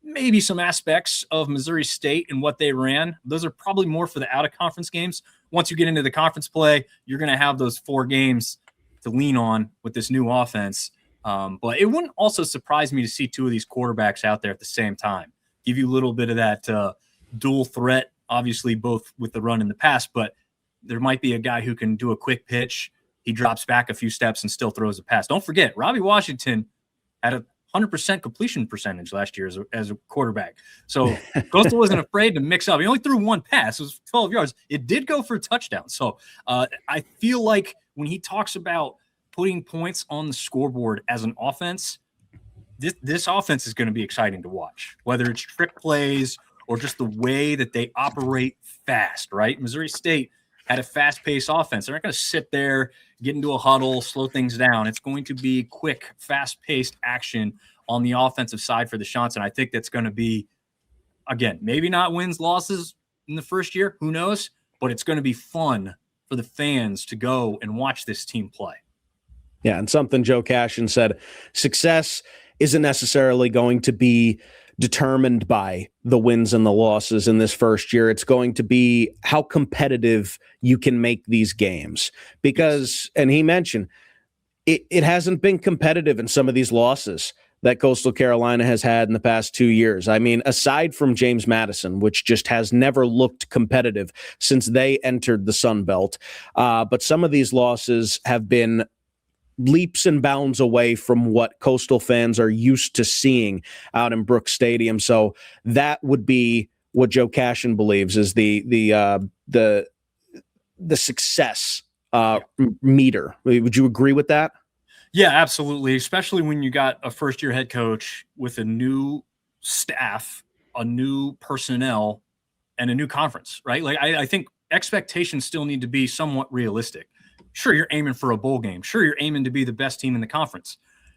maybe some aspects of Missouri State and what they ran. Those are probably more for the out-of-conference games. Once you get into the conference play, you're going to have those 4 games to lean on with this new offense. But it wouldn't also surprise me to see 2 of these quarterbacks out there at the same time. Give you a little bit of that dual threat, obviously both with the run and the pass, but there might be a guy who can do a quick pitch. He drops back a few steps and still throws a pass. Don't forget, Robbie Washington had a 100% completion percentage last year as a quarterback. So Coastal wasn't afraid to mix up. He only threw 1 pass. It was 12 yards. It did go for a touchdown. So I feel like when he talks about putting points on the scoreboard as an offense, this offense is going to be exciting to watch, whether it's trick plays or just the way that they operate fast, right? Missouri State had a fast-paced offense. They're not going to sit there, get into a huddle, slow things down. It's going to be quick, fast-paced action on the offensive side for the Chants, and I think that's going to be, again, maybe not wins, losses in the first year, who knows, but it's going to be fun for the fans to go and watch this team play. Yeah, and something Joe Cashion said, success isn't necessarily going to be determined by the wins and the losses in this first year. It's going to be how competitive you can make these games. Because, and he mentioned, it hasn't been competitive in some of these losses that Coastal Carolina has had in the past 2 years. I mean, aside from James Madison, which just has never looked competitive since they entered the Sun Belt. But some of these losses have been leaps and bounds away from what Coastal fans are used to seeing out in Brooks Stadium. So that would be what Joe Cashion believes is the success meter. Would you agree with that? Yeah, absolutely. Especially when you got a first-year head coach with a new staff, a new personnel, and a new conference, right? Like I think expectations still need to be somewhat realistic. Sure, you're aiming for a bowl game. Sure, you're aiming to be the best team in the conference.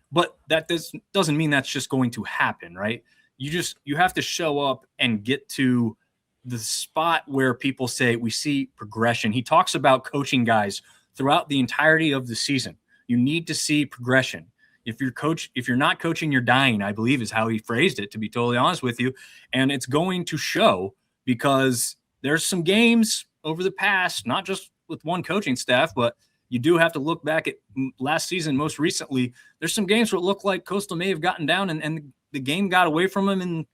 But that doesn't mean that's just going to happen, right? You have to show up and get to the spot where people say we see progression. He talks about coaching guys throughout the entirety of the season. You need to see progression. If you're not coaching, you're dying, I believe is how he phrased it, to be totally honest with you. And it's going to show because there's some games over the past, not just with one coaching staff, but you do have to look back at last season. Most recently, there's some games where it looked like Coastal may have gotten down and the game got away from them and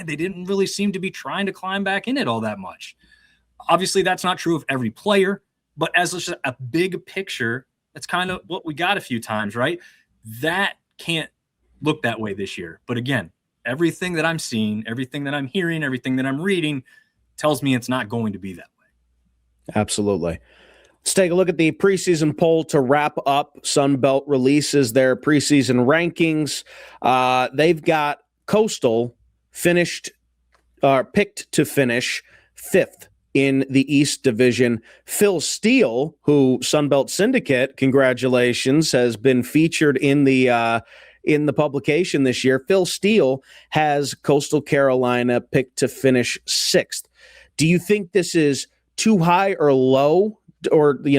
they didn't really seem to be trying to climb back in it all that much. Obviously, that's not true of every player, but as just a big picture, that's kind of what we got a few times, right? That can't look that way this year. But again, everything that I'm seeing, everything that I'm hearing, everything that I'm reading tells me it's not going to be that way. Absolutely. Let's take a look at the preseason poll to wrap up. Sunbelt releases their preseason rankings. They've got Coastal picked to finish 5th in the East Division. Phil Steele, who Sunbelt Syndicate, congratulations, has been featured in the publication this year. Phil Steele has Coastal Carolina picked to finish 6th. Do you think this is too high or low? Or, do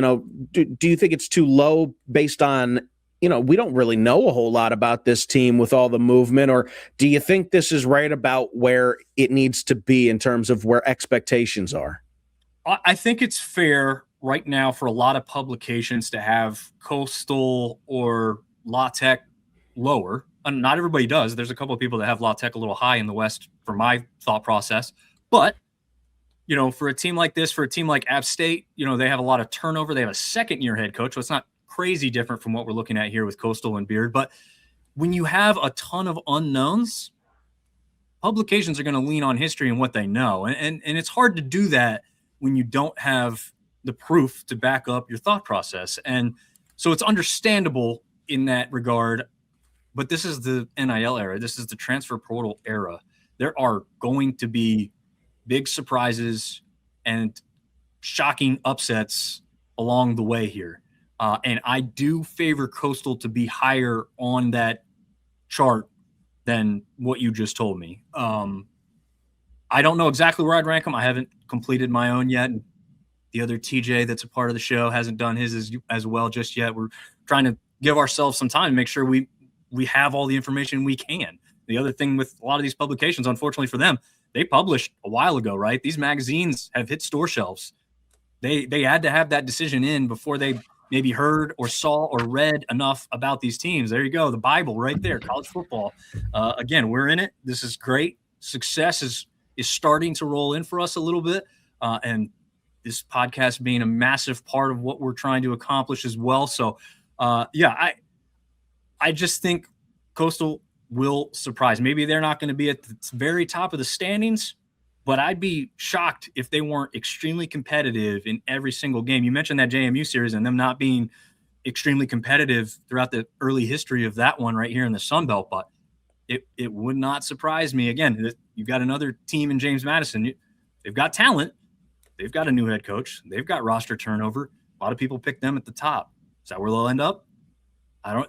you think it's too low based on, we don't really know a whole lot about this team with all the movement? Or do you think this is right about where it needs to be in terms of where expectations are? I think it's fair right now for a lot of publications to have Coastal or La Tech lower. And not everybody does. There's a couple of people that have La Tech a little high in the West for my thought process. But for a team like this, for a team like App State, they have a lot of turnover. They have a second-year head coach, so it's not crazy different from what we're looking at here with Coastal and Beard. But when you have a ton of unknowns, publications are going to lean on history and what they know. And it's hard to do that when you don't have the proof to back up your thought process. And so it's understandable in that regard. But this is the NIL era. This is the transfer portal era. there are going to be big surprises and shocking upsets along the way here. And I do favor Coastal to be higher on that chart than what you just told me. I don't know exactly where I'd rank them. I haven't completed my own yet. The other TJ that's a part of the show hasn't done his as well just yet. We're trying to give ourselves some time to make sure we have all the information we can. The other thing with a lot of these publications, unfortunately for them, they published a while ago, right? These magazines have hit store shelves. They had to have that decision in before they maybe heard or saw or read enough about these teams. There you go. The Bible right there, college football. Again, we're in it. This is great. Success is starting to roll in for us a little bit. And this podcast being a massive part of what we're trying to accomplish as well. So, I just think Coastal will surprise. Maybe they're not going to be at the very top of the standings, but I'd be shocked if they weren't extremely competitive in every single game. You mentioned that JMU series and them not being extremely competitive throughout the early history of that one right here in the Sun Belt, but it would not surprise me. Again, you've got another team in James Madison. They've got talent. They've got a new head coach. They've got roster turnover. A lot of people pick them at the top. Is that where they'll end up?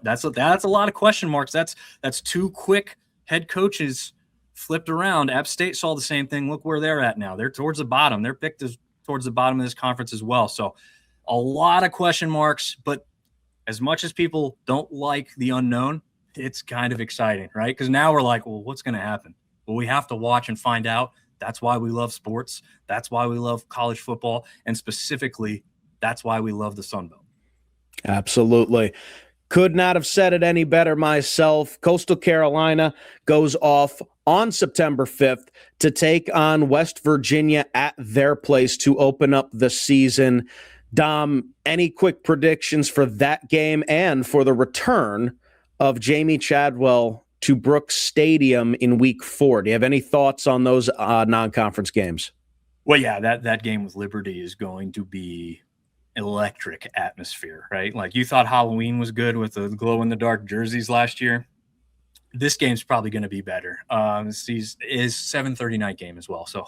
That's a lot of question marks. That's two quick head coaches flipped around. App State saw the same thing. Look where they're at now. They're towards the bottom. They're picked towards the bottom of this conference as well. So a lot of question marks, but as much as people don't like the unknown, it's kind of exciting, right? Because now we're like, well, what's going to happen? Well, we have to watch and find out. That's why we love sports. That's why we love college football. And specifically, that's why we love the Sun Belt. Absolutely. Could not have said it any better myself. Coastal Carolina goes off on September 5th to take on West Virginia at their place to open up the season. Dom, any quick predictions for that game and for the return of Jamie Chadwell to Brooks Stadium in week 4? Do you have any thoughts on those non-conference games? Well, yeah, that game with Liberty is going to be electric atmosphere, right? Like you thought Halloween was good with the glow-in-the-dark jerseys last year. This game's probably going to be better. This is 7:30 night game as well. So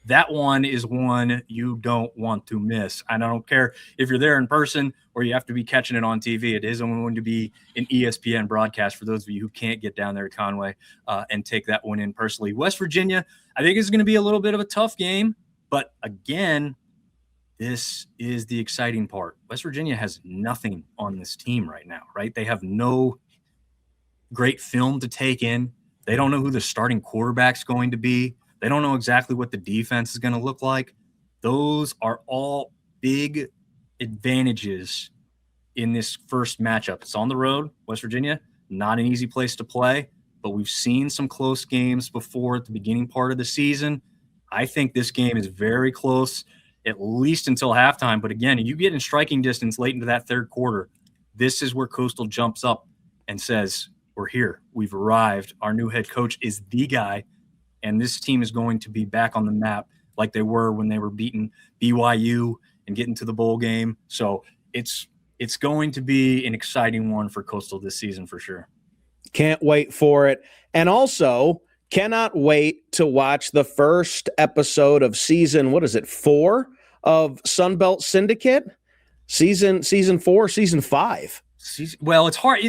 that one is one you don't want to miss. I don't care if you're there in person or you have to be catching it on TV. It is going to be an ESPN broadcast for those of you who can't get down there to Conway and take that one in personally. West Virginia, I think is going to be a little bit of a tough game. But again, this is the exciting part. West Virginia has nothing on this team right now, right? They have no great film to take in. They don't know who the starting quarterback's going to be. They don't know exactly what the defense is going to look like. Those are all big advantages in this first matchup. It's on the road, West Virginia, not an easy place to play, but we've seen some close games before at the beginning part of the season. I think this game is very close, at least until halftime. But again, you get in striking distance late into that third quarter, this is where Coastal jumps up and says, we're here. We've arrived. Our new head coach is the guy. And this team is going to be back on the map like they were when they were beating BYU and getting to the bowl game. So it's going to be an exciting one for Coastal this season for sure. Can't wait for it. And also cannot wait to watch the first episode of season, 4 of Sunbelt Syndicate? Season 4, season 5. Well, it's hard.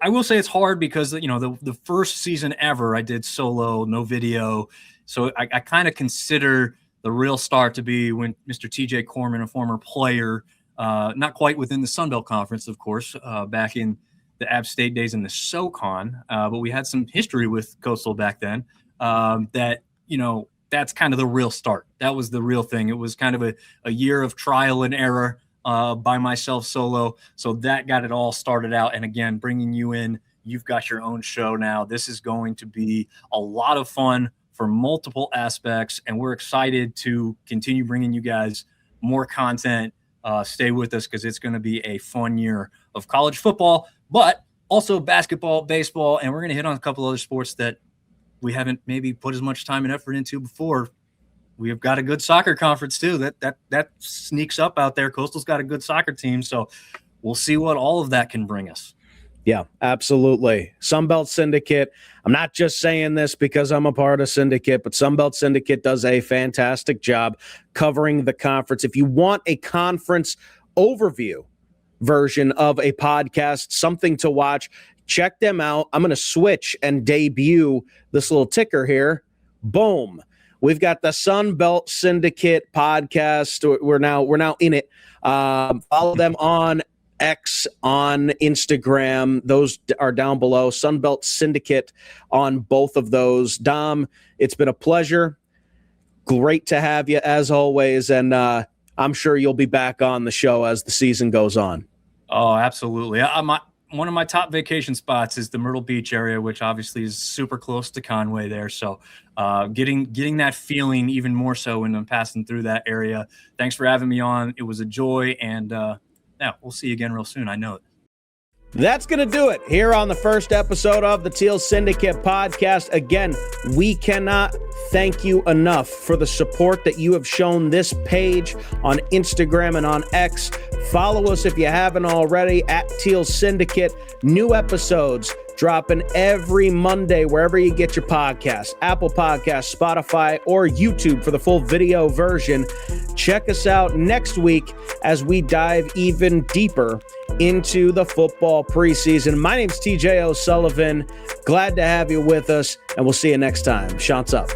I will say it's hard because, the first season ever I did solo, no video. So I kind of consider the real start to be when Mr. TJ Corman, a former player, not quite within the Sun Belt Conference, of course, back in the App State days in the SoCon. But we had some history with Coastal back then that's kind of the real start. That was the real thing. It was kind of a year of trial and error by myself solo. So that got it all started out. And again, bringing you in, you've got your own show now. This is going to be a lot of fun for multiple aspects. And we're excited to continue bringing you guys more content. Stay with us because it's going to be a fun year of college football, but also basketball, baseball. And we're going to hit on a couple other sports that we haven't maybe put as much time and effort into before. We have got a good soccer conference too. That sneaks up out there. Coastal's got a good soccer team. So we'll see what all of that can bring us. Yeah, absolutely. Sunbelt Syndicate. I'm not just saying this because I'm a part of Syndicate, but Sunbelt Syndicate does a fantastic job covering the conference. If you want a conference overview version of a podcast, something to watch, check them out. I'm going to switch and debut this little ticker here. Boom. We've got the Sunbelt Syndicate podcast. We're now in it. Follow them on X, on Instagram. Those are down below. Sunbelt Syndicate on both of those. Dom, it's been a pleasure. Great to have you as always. And I'm sure you'll be back on the show as the season goes on. Oh, absolutely. One of my top vacation spots is the Myrtle Beach area, which obviously is super close to Conway there. So getting that feeling even more so when I'm passing through that area. Thanks for having me on. It was a joy. And yeah, we'll see you again real soon. I know it. That's going to do it here on the first episode of the Teal Syndicate Podcast. Again, we cannot thank you enough for the support that you have shown this page on Instagram and on X. Follow us if you haven't already at Teal Syndicate. New episodes dropping every Monday wherever you get your podcasts, Apple Podcasts, Spotify, or YouTube for the full video version. Check us out next week as we dive even deeper into the football preseason. My name's TJ O'Sullivan. Glad to have you with us, and we'll see you next time. Shots up.